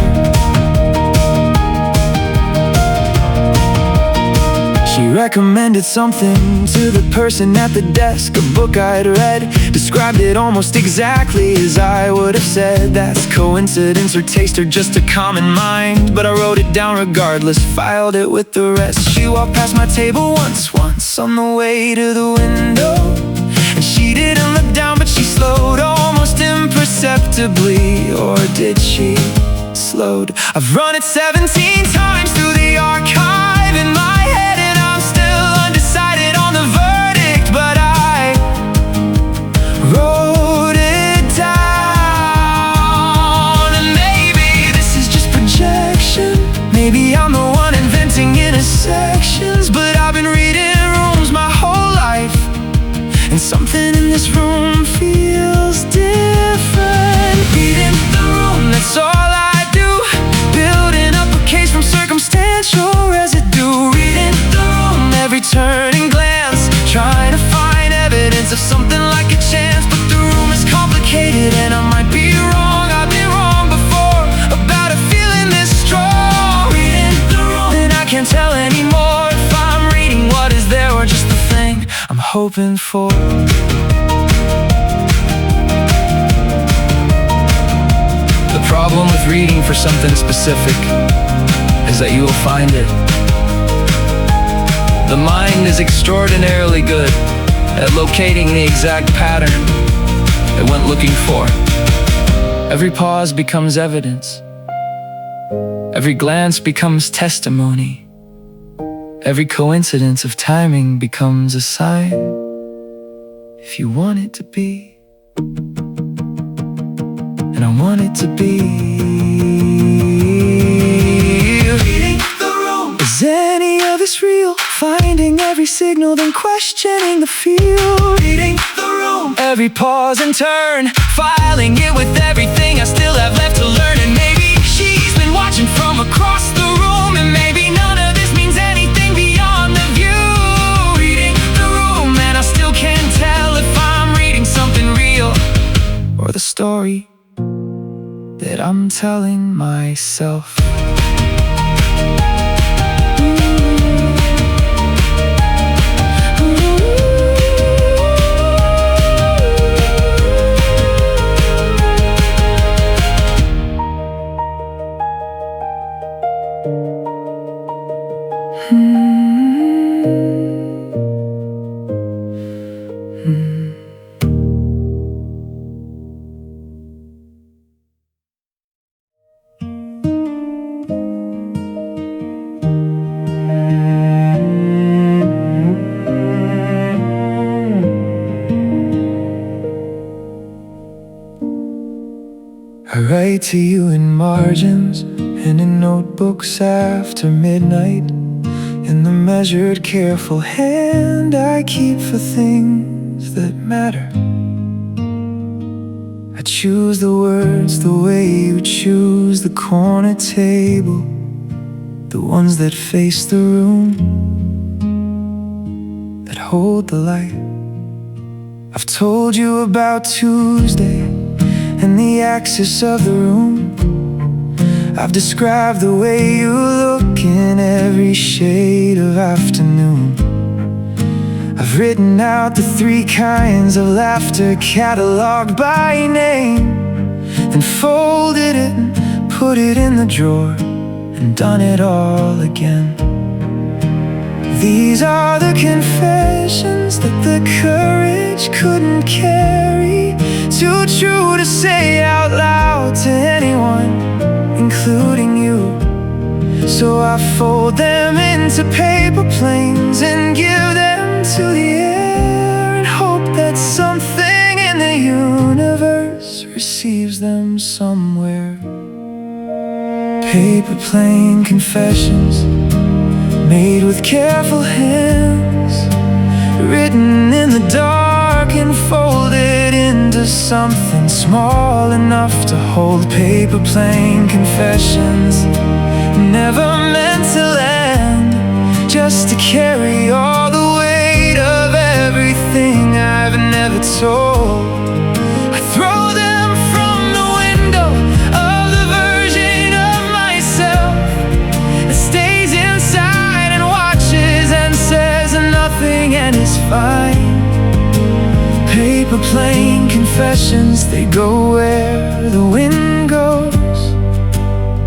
She recommended something to the person at the desk, a book I'd read, described it almost exactly as I would have said. That's coincidence or taste or just a common mind, but I wrote it down regardless, filed it with the rest. She walked past my table once on the way to the window, and she didn't look down, but she slowed almost imperceptibly. Or did she? Slowed. I've run it 17 times through the archive in my head, and I'm still undecided on the verdict, but I wrote it down. And maybe this is just projection, maybe I'm the one inventing intersections, but I've been reading rooms my whole life, and something in this room feels different. Reading the room, that's all I do, building up a case from circumstantial residue. Reading the room, every turn and glance, trying to find evidence of something like a chance. But the room is complicated and I might be wrong. I've been wrong before about a feeling this strong. Reading the room, and I can't tell anymore if I'm reading what is there or just the thing I'm hoping for. The problem with reading for something specific is that you will find it. The mind is extraordinarily good at locating the exact pattern it went looking for. Every pause becomes evidence. Every glance becomes testimony. Every coincidence of timing becomes a sign, if you want it to be. And I want it to be. Reading the room. Is any of this real? Finding every signal, then questioning the feel. Reading the room. Every pause and turn, filing it with everything I still have left to learn. And maybe she's been watching from across the room, and maybe none of this means anything beyond the view. Reading the room, and I still can't tell if I'm reading something real or the story that I'm telling myself. I write to you in margins and in notebooks after midnight, in the measured, careful hand I keep for things that matter. I choose the words the way you choose the corner table, the ones that face the room, that hold the light. I've told you about Tuesday and the axis of the room. I've described the way you look in every shade of afternoon. I've written out the 3 kinds of laughter, cataloged by name, and folded it and put it in the drawer, and done it all again. These are the confessions that the courage couldn't carry, too true to say out loud to anyone, including you. So I fold them into paper planes and give them to the air, and hope that something in the universe receives them somewhere. Paper plane confessions, made with careful hands, written in the dark and folded into something small enough to hold. Paper plane confessions, never meant to land, just to carry all the weight of everything I've never told. I throw them from the window of the version of myself that stays inside and watches and says, find. Paper plane confessions, they go where the wind goes.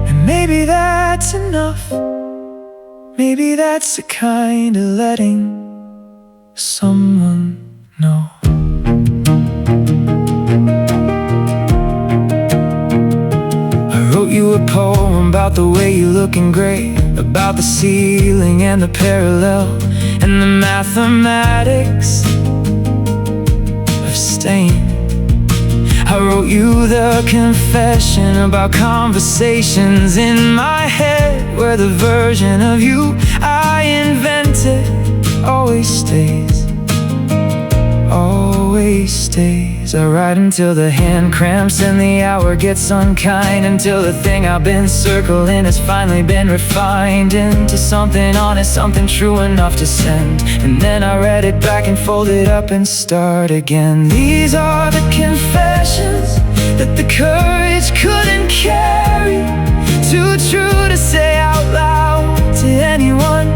And maybe that's enough. Maybe that's the kind of letting someone know. I wrote you a poem about the way you're looking great, about the ceiling and the parallel and the mathematics of staying. I wrote you the confession about conversations in my head, where the version of you I invented always stays, always stays. I write until the hand cramps and the hour gets unkind, until the thing I've been circling has finally been refined into something honest, something true enough to send. And then I read it back and fold it up and start again. These are the confessions that the courage couldn't carry, too true to say out loud to anyone,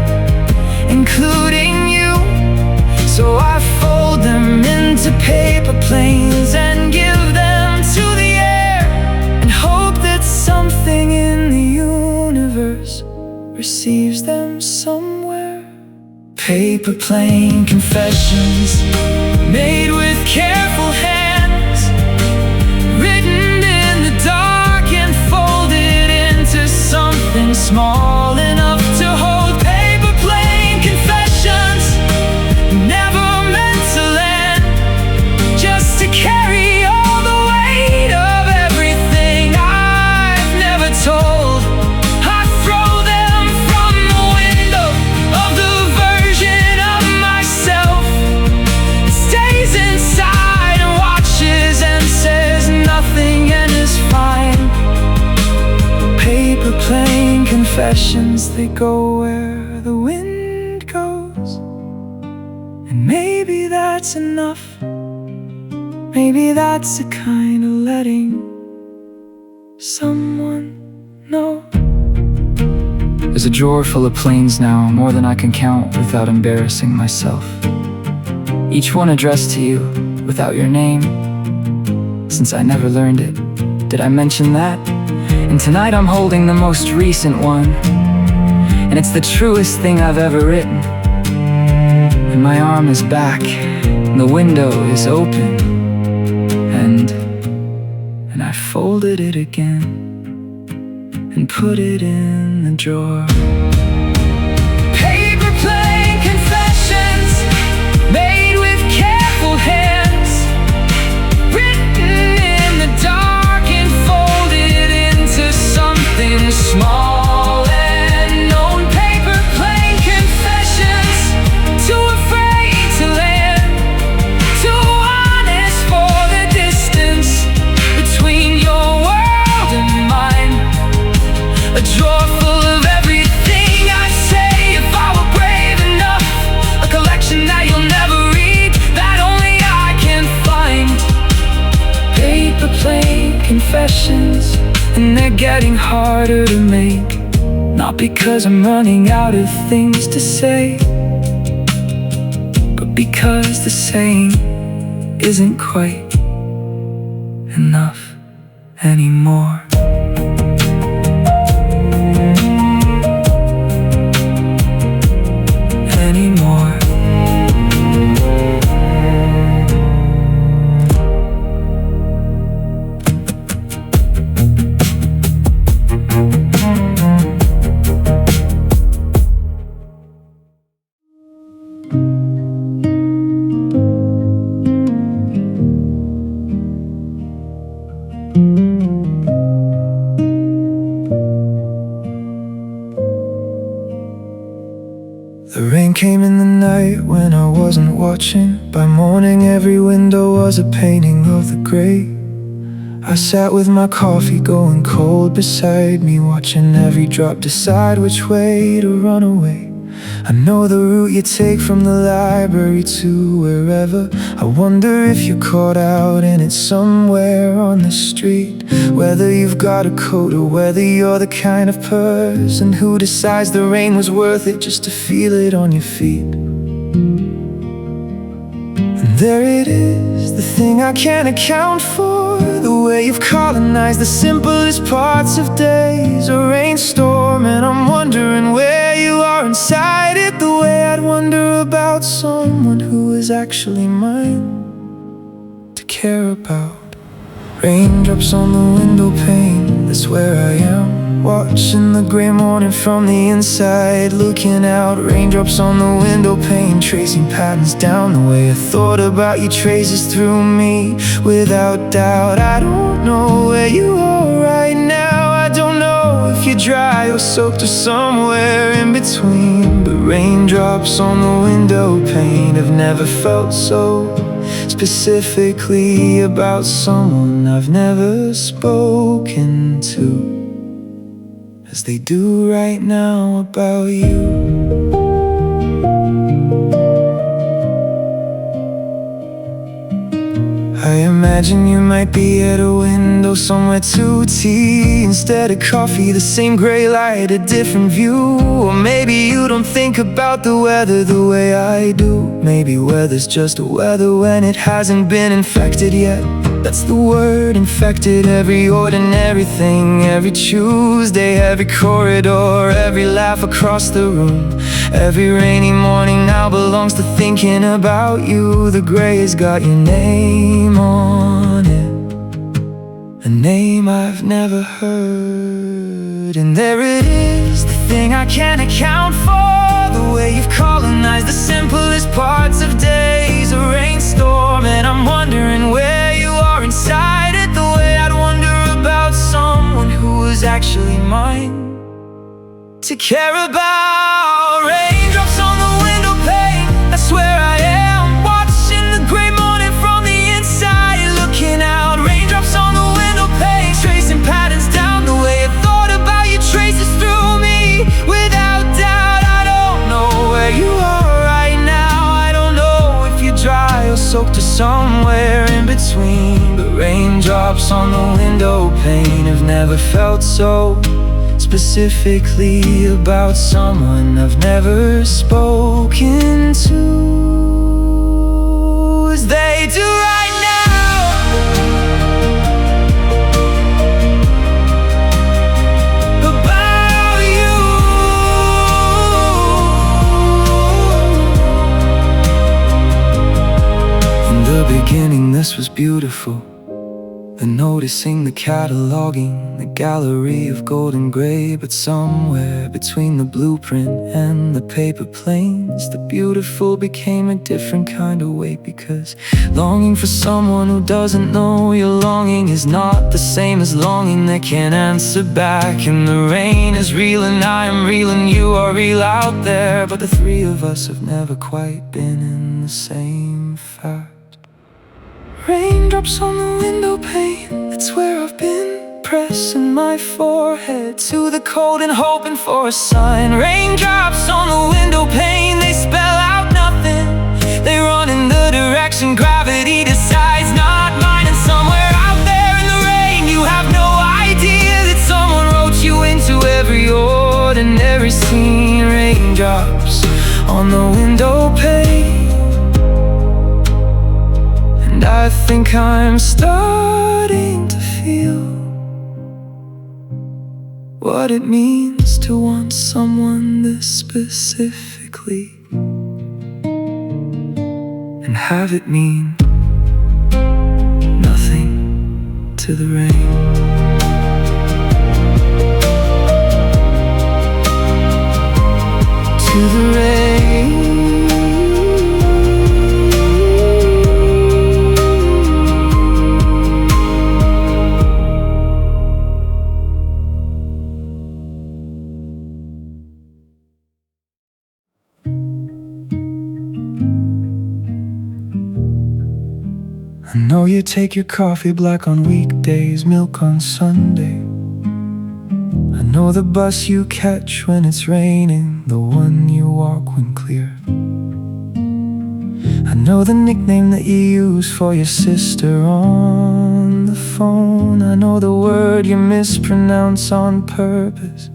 including you. So I fold them into paper planes and give them to the air, and hope that something in the universe receives them somewhere. Paper plane confessions, made with careful hands, written in the dark and folded into something small enough to hold. Paper plane confessions, never meant to land, just to carry all the weight of everything I've never told. I throw them from the window of the version of myself that stays inside and watches and says nothing and is fine. Paper plane confessions, they go where the wind goes. And maybe that's enough. Maybe that's the kind of letting someone know. There's a drawer full of planes now, more than I can count without embarrassing myself. Each one addressed to you without your name, since I never learned it. Did I mention that? And tonight I'm holding the most recent one, and it's the truest thing I've ever written. And my arm is back, and the window is open, and I folded it again and put it in the drawer. Paper plane confessions, made with careful hands, written in the dark and folded into something small and known. Paper plane confessions, too afraid to land, too honest for the distance between your world and mine. A drawer full of everything I'd say if I were brave enough, a collection that you'll never read, that only I can find. Paper plane confessions, and they're getting harder to make, not because I'm running out of things to say, but because the saying isn't quite enough anymore. Anymore. The rain came in the night when I wasn't watching. By morning every window was a painting of the gray. I sat with my coffee going cold beside me, watching every drop decide which way to run away. I know the route you take from the library to wherever. I wonder if you're caught out in it somewhere on the street, whether you've got a coat or whether you're the kind of person who decides the rain was worth it just to feel it on your feet. There it is, the thing I can't account for, the way you've colonized the simplest parts of days. A rainstorm and I'm wondering where you are inside it, the way I'd wonder about someone who is actually mine to care about. Raindrops on the window pane, that's where I am, watching the gray morning from the inside, looking out. Raindrops on the window pane, tracing patterns down. The way I thought about you traces through me without doubt. I don't know where you are right now, I don't know if you're dry or soaked or somewhere in between. But raindrops on the window pane have never felt so specifically about someone I've never spoken to as they do right now about you. I imagine you might be at a window somewhere to tea instead of coffee, the same gray light, a different view. Or maybe you don't think about the weather the way I do. Maybe weather's just weather when it hasn't been infected yet. That's the word, infected. Every ordinary thing, every Tuesday, every corridor, every laugh across the room, every rainy morning now belongs to thinking about you. The gray has got your name on it, a name I've never heard. And there it is, the thing I can't account for, the way you've colonized the simplest parts of days. A rainstorm and I'm wondering where you are inside it, the way I'd wonder about someone who was actually mine to care about. Raindrops on the window pane, that's where I am, watching the gray morning from the inside, looking out. Raindrops on the window pane, tracing patterns down. The way I thought about you traces through me without doubt. I don't know where you are right now, I don't know if you're dry or soaked or somewhere in between. But raindrops on the window pane have never felt so specifically about someone I've never spoken to as they do right now. About you. In the beginning this was beautiful, the noticing, the cataloging, the gallery of gold and gray. But somewhere between the blueprint and the paper planes, the beautiful became a different kind of weight. Because longing for someone who doesn't know you're longing is not the same as longing that can't answer back. And the rain is real and I am real and you are real out there, but the three of us have never quite been in the same fact. Raindrops on the window pane, that's where I've been, pressing my forehead to the cold and hoping for a sign. Raindrops on the window pane, they spell out nothing. They run in the direction gravity decides, not mine. And somewhere out there in the rain, you have no idea that someone wrote you into every ordinary scene. Raindrops on the window pane, and I think I'm starting to feel what it means to want someone this specifically, and have it mean nothing to the rain. To the rain. I know you take your coffee black on weekdays, milk on Sunday. I know the bus you catch when it's raining, the one you walk when clear. I know the nickname that you use for your sister on the phone. I know the word you mispronounce on purpose,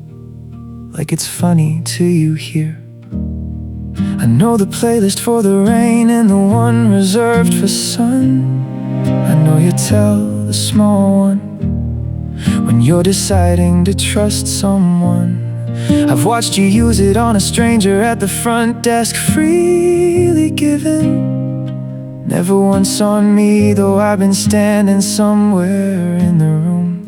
like it's funny to you here. I know the playlist for the rain and the one reserved for sun. I know you tell the small one when you're deciding to trust someone. I've watched you use it on a stranger at the front desk, freely given. Never once on me, though I've been standing somewhere in the room.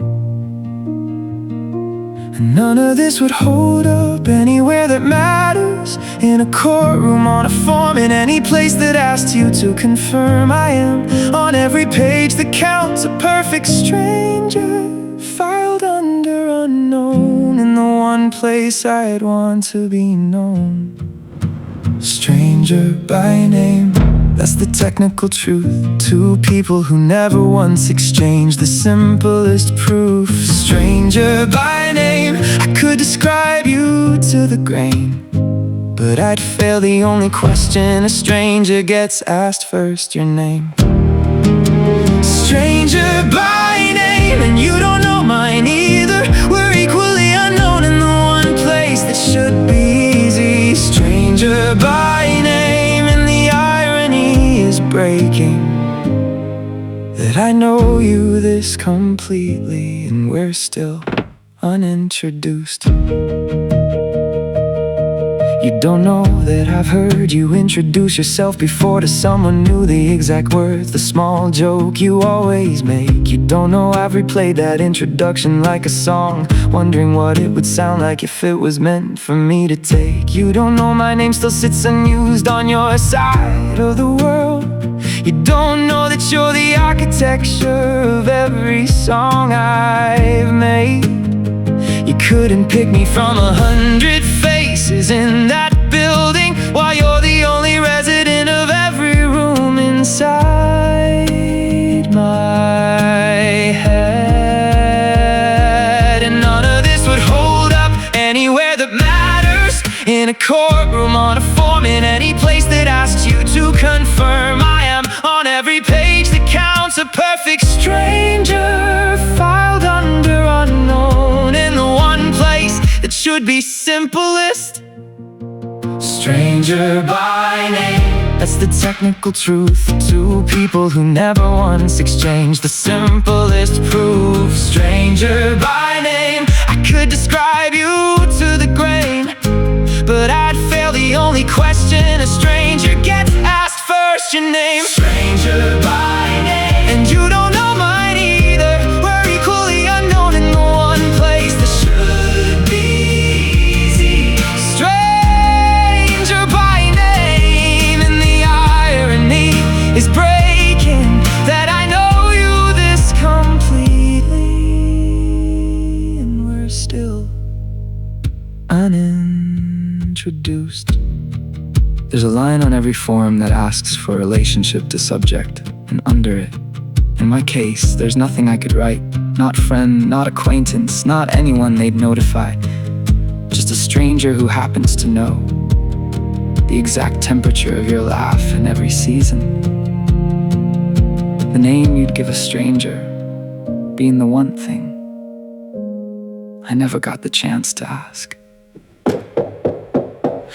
And none of this would hold up anywhere that matters, in a courtroom, on a form, in any place that asks you to confirm I am. On every page that counts, a perfect stranger, filed under unknown, in the one place I'd want to be known. Stranger by name, that's the technical truth. Two people who never once exchanged the simplest proof. Stranger by name, I could describe you to the grain, but I'd fail the only question a stranger gets asked first, your name. Stranger by name, and you don't know mine either. We're equally unknown in the one place that should be easy. Stranger by name, and the irony is breaking that I know you this completely, and we're still unintroduced. You don't know that I've heard you introduce yourself before to someone new, the exact words, the small joke you always make. You don't know I've replayed that introduction like a song, wondering what it would sound like if it was meant for me to take. You don't know my name still sits unused on your side of the world. You don't know that you're the architecture of every song I've made. You couldn't pick me from 100 faces in that building, while you're the only resident of every room inside my head. And none of this would hold up anywhere that matters, in a courtroom, on a form, in any place that asks you to confirm I am. On every page that counts, a perfect stranger, filed under unknown, in the one place that should be simplest. Stranger by name, that's the technical truth. Two people who never once exchanged the simplest proof. Stranger by name, I could describe you to the grain, but I'd fail the only question a stranger gets asked first, your name. Stranger by name, and you don't know mine either. We're equally unknown in the one place that should be easy. Stranger by name, and the irony is breaking that I know you this completely, and we're still unintroduced. There's a line on every form that asks for relationship to subject, and under it, in my case, there's nothing I could write. Not friend, not acquaintance, not anyone they'd notify. Just a stranger who happens to know the exact temperature of your laugh in every season. The name you'd give a stranger being the one thing I never got the chance to ask.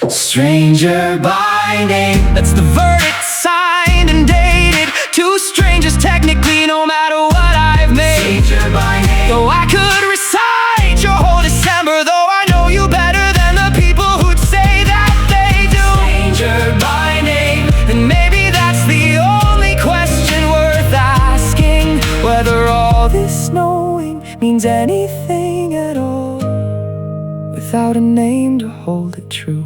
Stranger by name, that's the verdict, signed and dated. Two strangers technically, no matter what I've made. Stranger by name, though I could recite your whole December, though I know you better than the people who'd say that they do. Stranger by name, and maybe that's the only question worth asking, whether all this knowing means anything at all without a name to hold it true.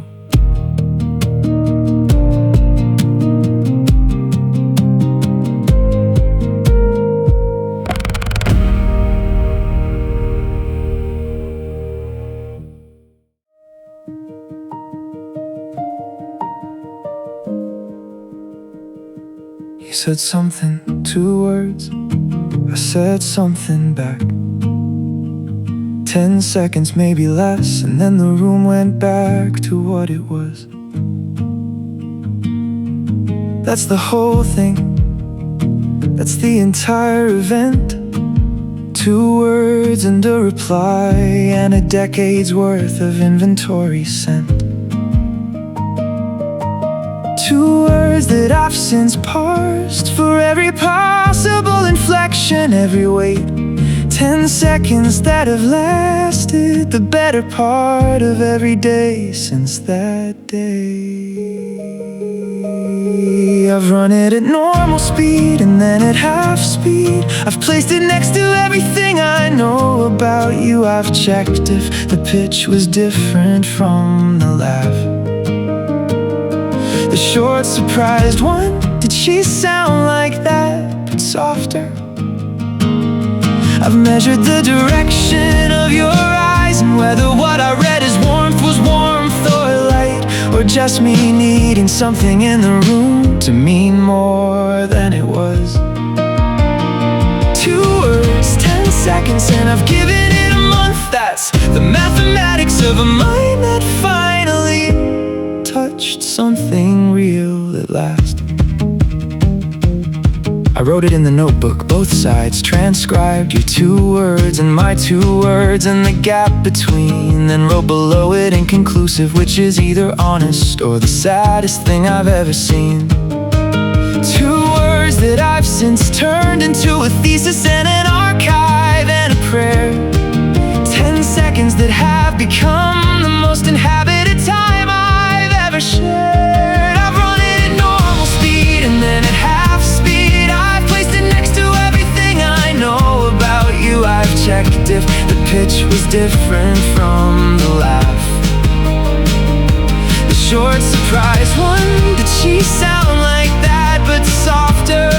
You said something, 2 words, I said something back. 10 seconds, maybe less, and then the room went back to what it was. That's the whole thing, that's the entire event. 2 words and a reply, and a decade's worth of inventory sent. Two words that I've since parsed for every possible inflection, every weight. 10 seconds that have lasted the better part of every day since that day. I've run it at normal speed and then at half speed. I've placed it next to everything I know about you. I've checked if the pitch was different from the laugh. The short, surprised one, did she sound like that, but softer? I've measured the direction of your eyes and whether what I read as warmth was warmth or light, or just me needing something in the room to mean more than it was. 2 words, 10 seconds, and I've given it a month. That's the mathematics of a mind that finally touched something real at last. I wrote it in the notebook, both sides transcribed. Your 2 words and my 2 words and the gap between. Then wrote below it inconclusive, which is either honest or the saddest thing I've ever seen. 2 words that I've since turned into a thesis and an archive and a prayer. 10 seconds that have become the most inhabited time I've ever shared. I've run it at normal speed and then at half speed. I've placed it next to everything I know about you. I've checked if the pitch was different from the laugh. The short, surprise one, did she sound like that, but softer?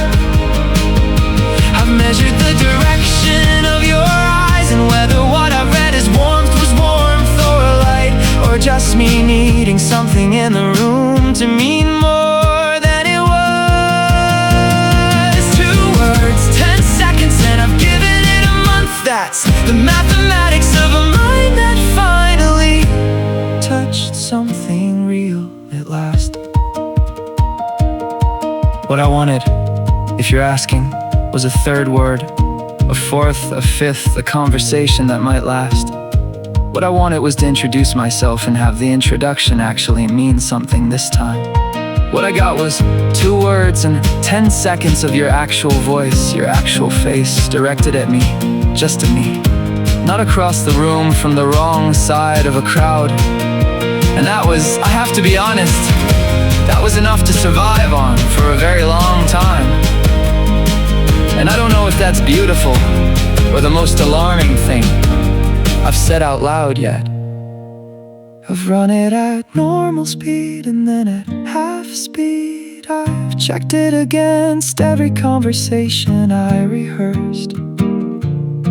I've measured the direction of your eyes and whether what I read as warmth was warmth or light, or just me needing something in the room to mean more than it was. 2 words, 10 seconds, and I've given it a month. That's the mathematics of a mind that finally touched something real at last. What I wanted, if you're asking, was a 3rd word, a 4th, a 5th, a conversation that might last. What I wanted was to introduce myself and have the introduction actually mean something this time. What I got was 2 words and 10 seconds of your actual voice, your actual face, directed at me, just at me. Not across the room from the wrong side of a crowd. And that was, I have to be honest, that was enough to survive on for a very long time. And I don't know if that's beautiful or the most alarming thing I've said out loud yet. I've run it at normal speed and then at half speed. I've checked it against every conversation I rehearsed.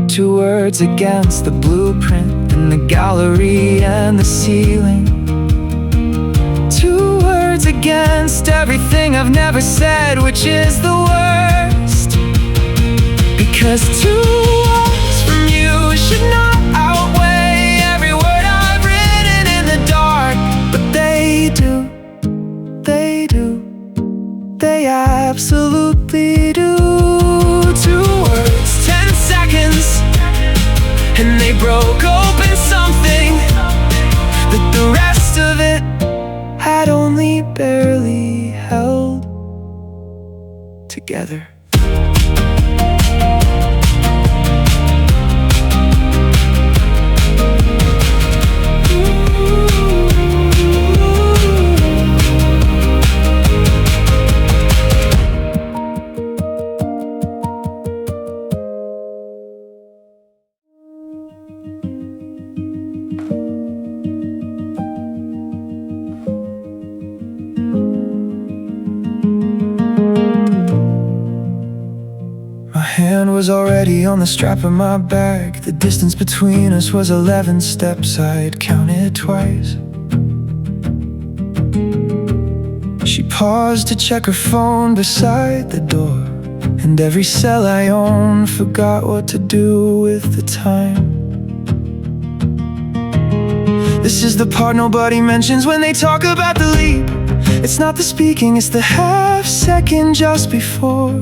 2 words against the blueprint and the gallery and the ceiling. 2 words against everything I've never said, which is the worst. Because 2 words from you should not outweigh every word I've written in the dark. But they do, they do, they absolutely do. 2 words, 10 seconds, and they broke open something that the rest of it had only barely held together. Hand was already on the strap of my bag. The distance between us was 11 steps, I'd counted twice. She paused to check her phone beside the door, and every cell I owned forgot what to do with the time. This is the part nobody mentions when they talk about the leap. It's not the speaking, it's the half second just before,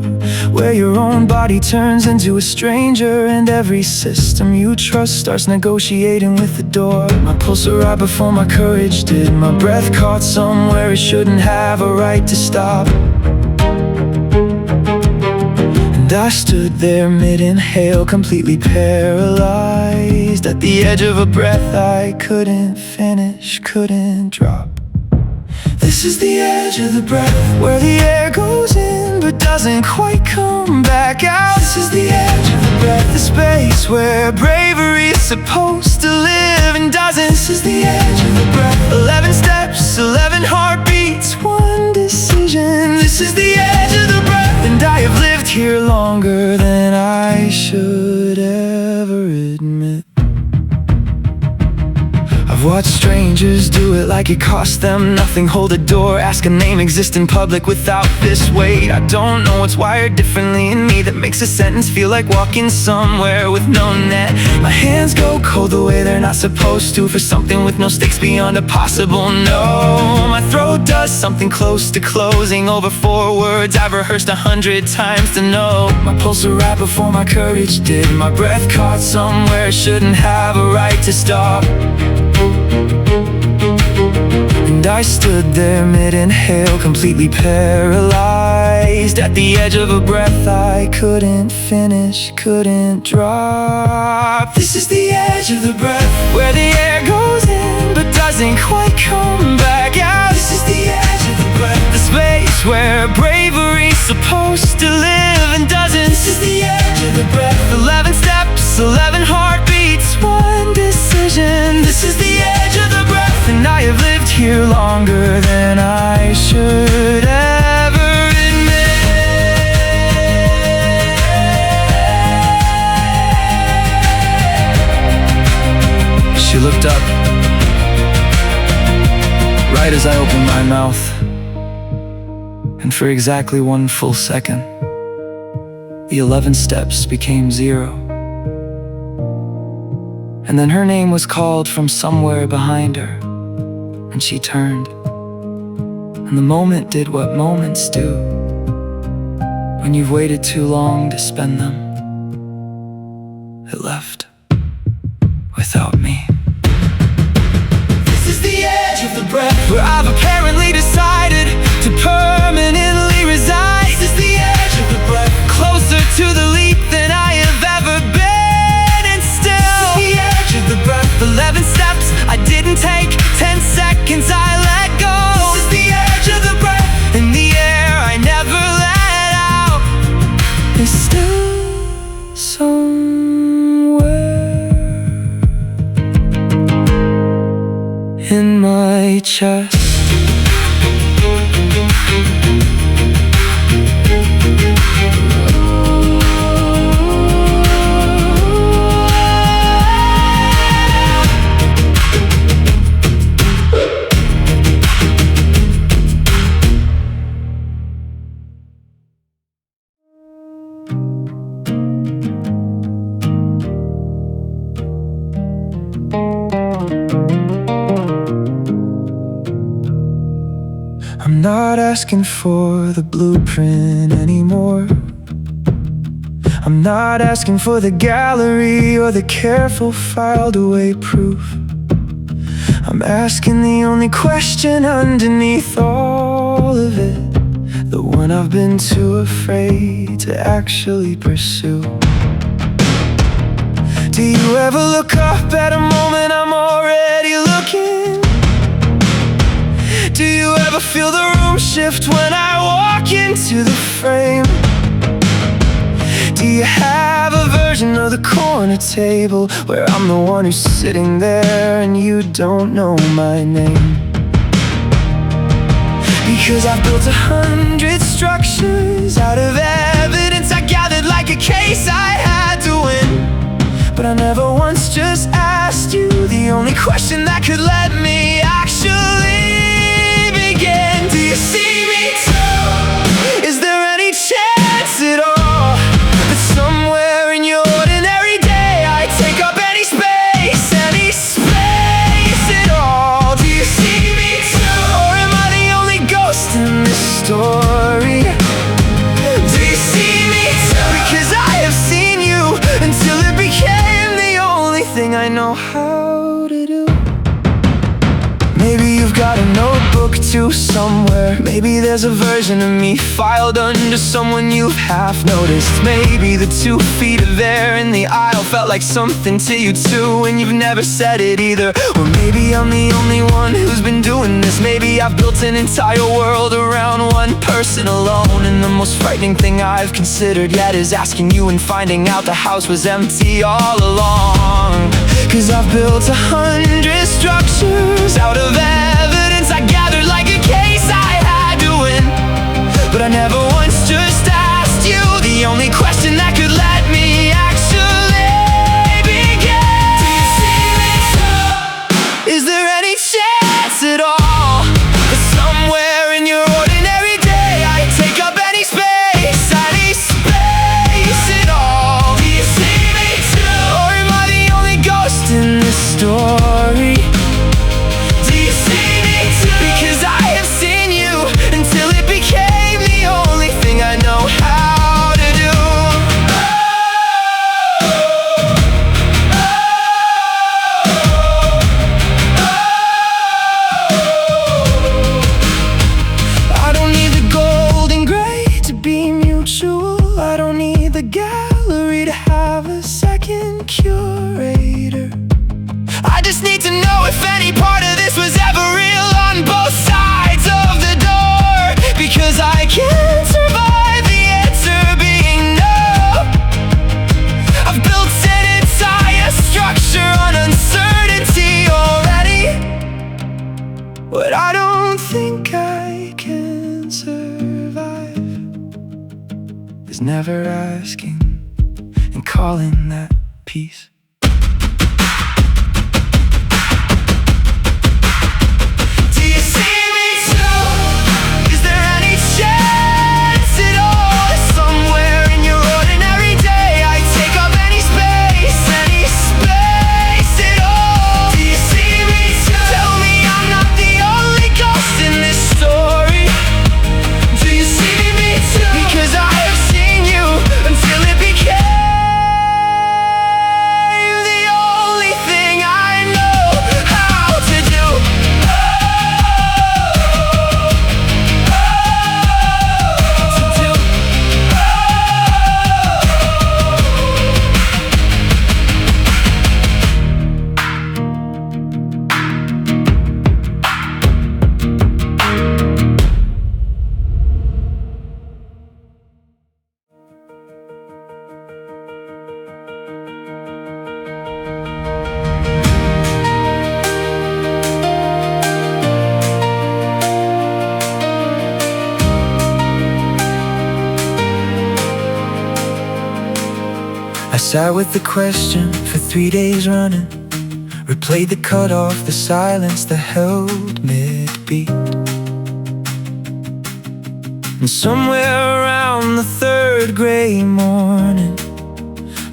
where your own body turns into a stranger, and every system you trust starts negotiating with the door. My pulse arrived before my courage did. My breath caught somewhere it shouldn't have a right to stop. And I stood there mid-inhale, completely paralyzed, at the edge of a breath I couldn't finish, couldn't drop. This is the edge of the breath, where the air goes in but doesn't quite come back out. This is the edge of the breath, the space where bravery is supposed to live and doesn't. This is the edge of the breath, 11 steps, 11 heartbeats, one decision. This is the edge of the breath, and I have lived here longer than I should ever admit. I've watched strangers do it like it cost them nothing. Hold a door, ask a name, exist in public without this weight. I don't know what's wired differently in me that makes a sentence feel like walking somewhere with no net. My hands go cold the way they're not supposed to, for something with no stakes beyond a possible no. My throat does something close to closing over 4 words I've rehearsed 100 times to know. My pulse arrived before my courage did. My breath caught somewhere it shouldn't have a right to stop. And I stood there mid-inhale, completely paralyzed, at the edge of a breath I couldn't finish, couldn't drop. This is the edge of the breath, where the air goes in but doesn't quite come back out. This is the edge of the breath, the space where bravery's supposed to live and doesn't. This is the edge of the breath, 11 steps, 11 heartbeats, one decision. This is the edge of the breath, and I have lived here longer than I should ever admit. She looked up right as I opened my mouth, and for exactly 1 full second, the 11 steps became 0. And then her name was called from somewhere behind her, and she turned, and the moment did what moments do when you've waited too long to spend them. It left without me. This is the edge of the breath, where I've apparently decided to permanently reside. This is the edge of the breath, closer to the leap than I have ever been, and still the edge of the breath, 11 steps I didn't take, 10 seconds I let go. This is the edge of the breath, in the air I never let out. It's still somewhere in my chest. I'm not asking for the blueprint anymore. I'm not asking for the gallery or the careful filed away proof. I'm asking the only question underneath all of it, the one I've been too afraid to actually pursue. Do you ever look up at a moment I'm already looking? Do you ever feel the room shift when I walk into the frame? Do you have a version of the corner table where I'm the one who's sitting there and you don't know my name? Because I've built 100 structures out of evidence I gathered like a case I had to win. But I never once just asked you the only question that could let me actually begin. Do you see me too? Is there any chance at all that somewhere in your ordinary day I take up any space at all? Do you see me too? Or am I the only ghost maybe there's a version of me filed under someone you've half noticed. Maybe the 2 feet of air in the aisle felt like something to you too, and you've never said it either. Or maybe I'm the only one who's been doing this. Maybe I've built an entire world around one person alone. And the most frightening thing I've considered yet is asking you and finding out the house was empty all along. 'Cause I've built 100 structures out of evidence I gathered like a case I had to win. But I never once just asked you the only question that could let me actually begin. Do you see me too? Is there any chance at all that somewhere in your ordinary day I take up any space at all? Do you see me too? Or am I the only ghost in this story? Do you see me too? Because I have seen you until it became the only thing I know how to do. I don't need the gold and gray to be mutual. I don't need the gallery to have a second curator. I just need to know if any part of this was ever real on both sides of the door. Because I can't survive the answer being no. I've built an entire structure on uncertainty already, but I don't think I can survive. Is never asking and calling that peace. Do you see me too? Is there any chance at all that somewhere in your ordinary day I take up any space at all? Do you see me too? Tell me I'm not the only ghost in this story. Do you see me too? Because I have seen you until it became the only thing I know how to do. I sat with the question for 3 days running, replayed the cutoff, the silence that held mid-beat. And somewhere around the 3rd gray morning,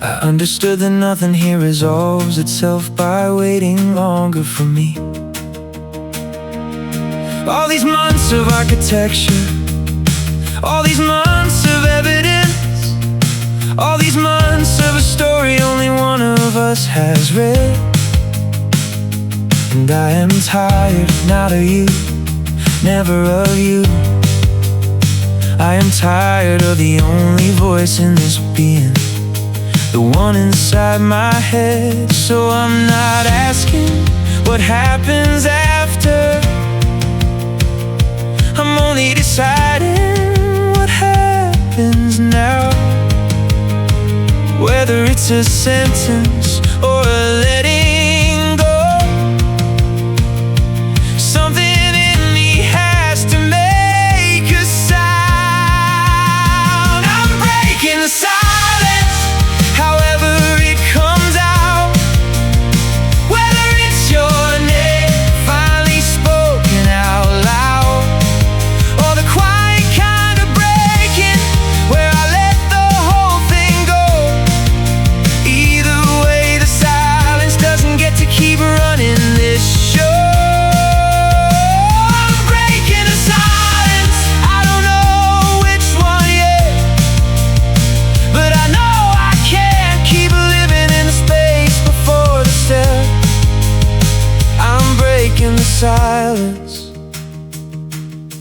I understood that nothing here resolves itself by waiting longer for me. All these months of architecture, all these months of evidence, all these months of a story only one of us has read. And I am tired, not of you, never of you. I am tired of the only voice in this being, the one inside my head. So I'm not asking what happens after, I'm only deciding what happens now. Whether it's a sentence or a letting go, something in me has to make a sound. I'm breaking the silence, however it comes out. Whether it's your name finally spoken out loud, or the quiet kind of breaking where I let the whole thing go. Either way, the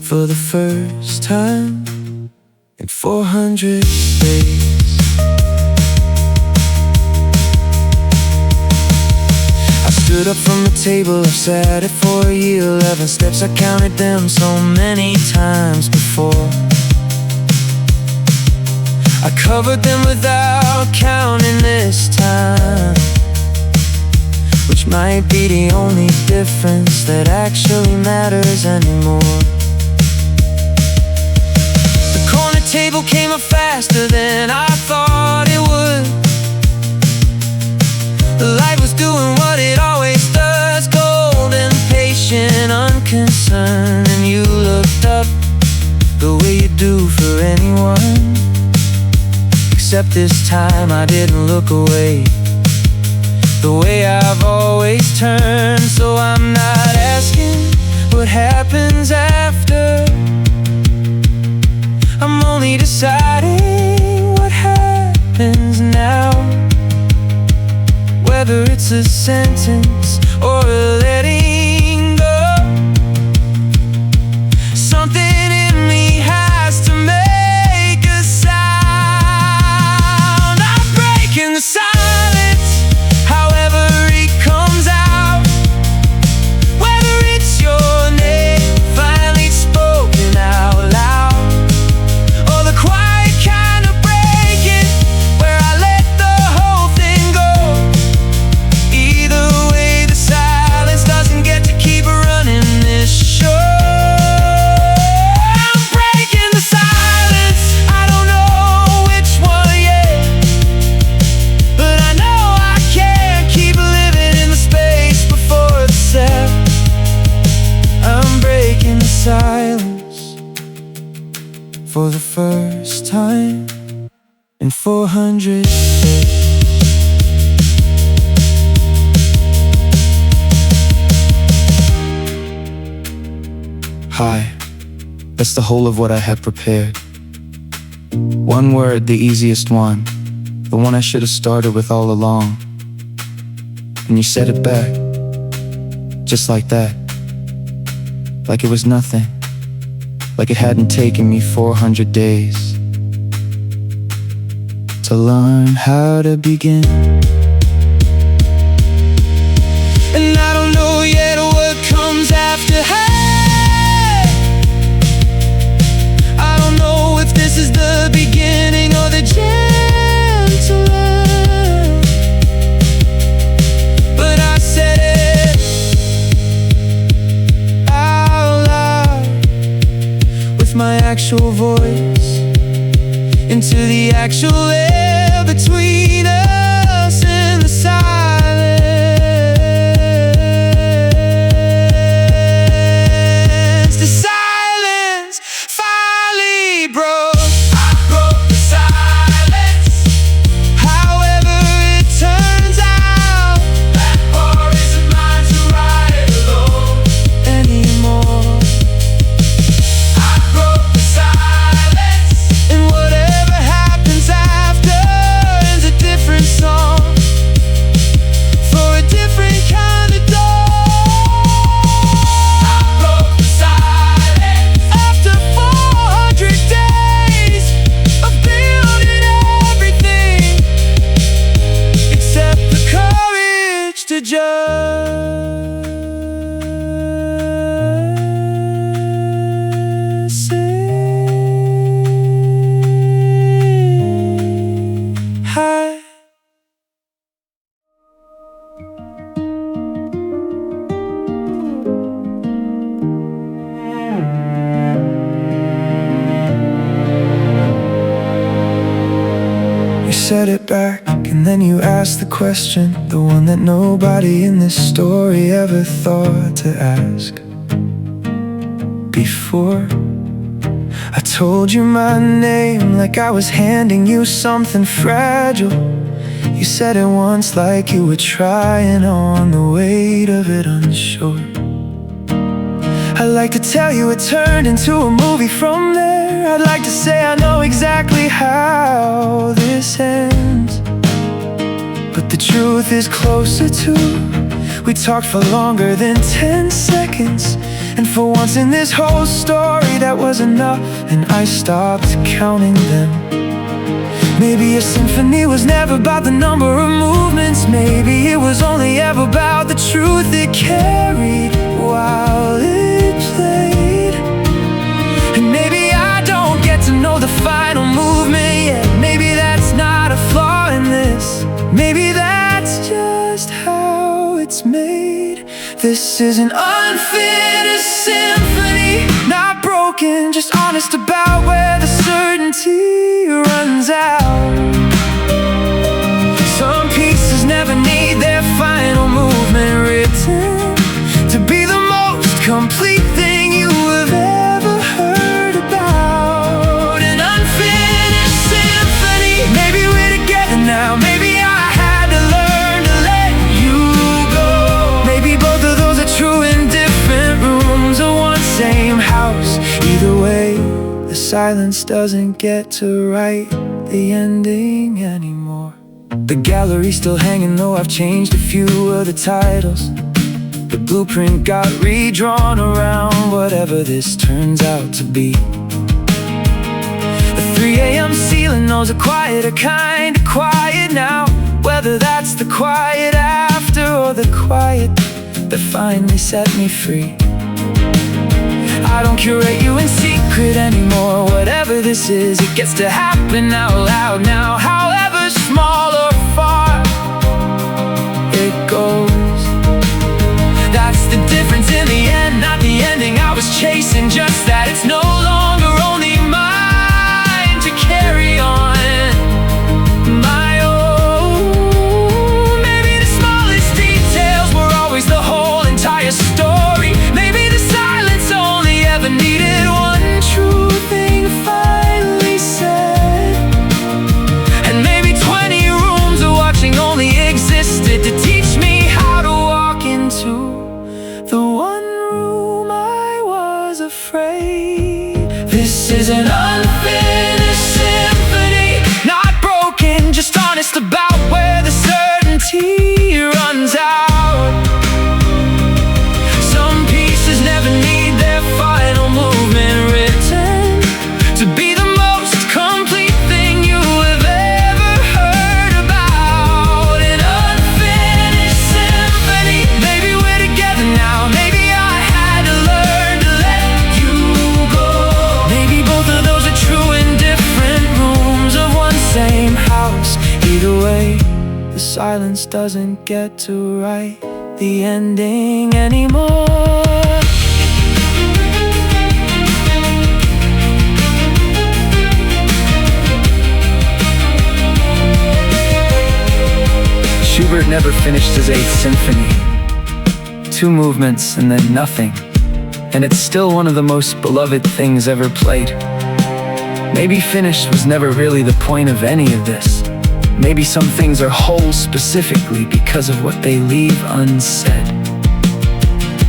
for the first time in 400 days. I stood up from the table, I've sat it for a year. 11 steps, I counted them so many times before. I covered them without counting this time, which might be the only difference that actually matters anymore. The corner table came up faster than I thought it would. The light was doing what it always does, golden, patient, unconcerned. And you looked up the way you do for anyone, except this time I didn't look away the way I've always turned. So I'm not asking what happens after, I'm only deciding what happens now. Whether it's a sentence or a letting go, something in me has to make a sound. I'm breaking the silence, however it comes out. Whether it's your name finally spoken out loud, or the quiet kind of breaking where I let the whole thing go. Either way, the silence doesn't get to keep running this show. I'm breaking the silence, I don't know which one yet, but I know I can't keep living in the space before the set. I'm breaking the silence for the first time in 400 days. Hi, that's the whole of what I had prepared. One word, the easiest one, the one I should have started with all along. And you said it back, just like that, like it was nothing, like it hadn't taken me 400 days to learn how to begin. And I don't know yet what comes after. I don't know if this is the beginning or the gentle end, but I said it out loud with my actual voice into the actual air between us and the silence. The silence finally broke. I broke the silence, however it turns out. That part isn't mine to write it alone anymore. I broke the silence, and whatever happens after is a different song for a different kind of dawn. I broke the silence after 400 days of building everything except the courage to just say hi. You said it back, and then you asked the question, the one that nobody in this story ever thought to ask before. I told you my name like I was handing you something fragile. You said it once like you were trying on the weight of it unsure. I'd like to tell you it turned into a movie from there. I'd like to say I know exactly how this ends, but the truth is closer to. We talked for longer than 10 seconds, And for once in this whole story that was enough, and I stopped counting them. Maybe a symphony was never about the number of movements. Maybe it was only ever about the truth it carried while it played. And maybe I don't get to know the final movement yet. Maybe that's not a flaw in this. Maybe that's just how it's made. This is an unfinished symphony, not broken, just honest about where the certainty runs out. Some pieces never need their final movement written to be the most complete thing you have ever heard about. An unfinished symphony. Maybe we're together now. Maybe I had to learn to let you go. Maybe both of those are true in different rooms of one same house. Either way, the silence doesn't get to write the ending anymore. The gallery's still hanging, though I've changed a few of the titles. The blueprint got redrawn around whatever this turns out to be. The 3 a.m. ceiling knows a quieter kind of quiet now. Whether that's the quiet after or the quiet that finally set me free. I don't curate you in secret anymore. Whatever this is, it gets to happen out loud now. However small or far it goes, that's the difference in the end, not the ending I was chasing. Just that it's no longer only mine to carry on my own. Maybe the smallest details were always the whole entire story. Maybe the silence only ever needed one true thing finally said. And maybe 20 rooms of watching only existed to teach me how to walk into the one room I was afraid. This is an unfinished symphony, not broken, just honest about where the certainty runs out. Some pieces never need their final movement written to be the most complete thing you have ever heard about. An unfinished symphony. Maybe we're together now. Maybe I had to learn to let you go. Maybe both of those are true in different rooms of one same house. Either way, the silence doesn't get to write the ending anymore. Schubert never finished his 8th symphony. 2 movements and then nothing. And it's still one of the most beloved things ever played. Maybe finished was never really the point of any of this. Maybe some things are whole specifically because of what they leave unsaid.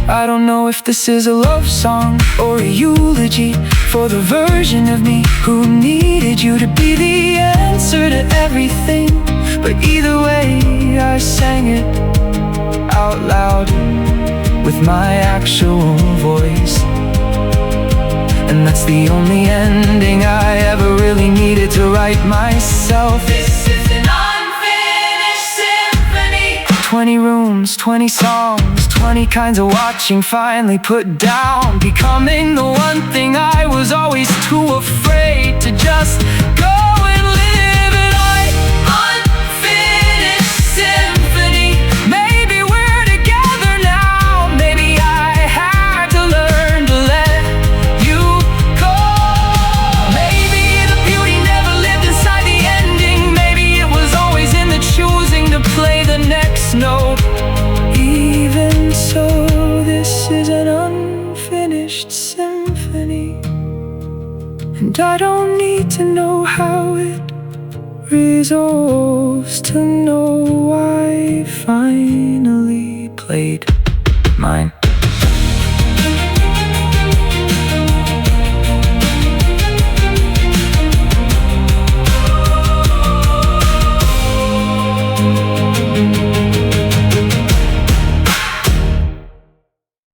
I don't know if this is a love song or a eulogy for the version of me who needed you to be the answer to everything. But either way, I sang it out loud with my actual voice. And that's the only ending I ever really needed to write myself. This is an unfinished symphony. 20 rooms, 20 songs, 20 kinds of watching finally put down. Becoming the one thing I was always too afraid to just go and live it on. Unfinished symphony. Maybe we're together now. Maybe I had to learn to let you go. Maybe the beauty never lived inside the ending. Maybe it was always in the choosing to play the next note. Even so, this is an unfinished symphony, and I don't need to know how it resolves to know I finally played mine.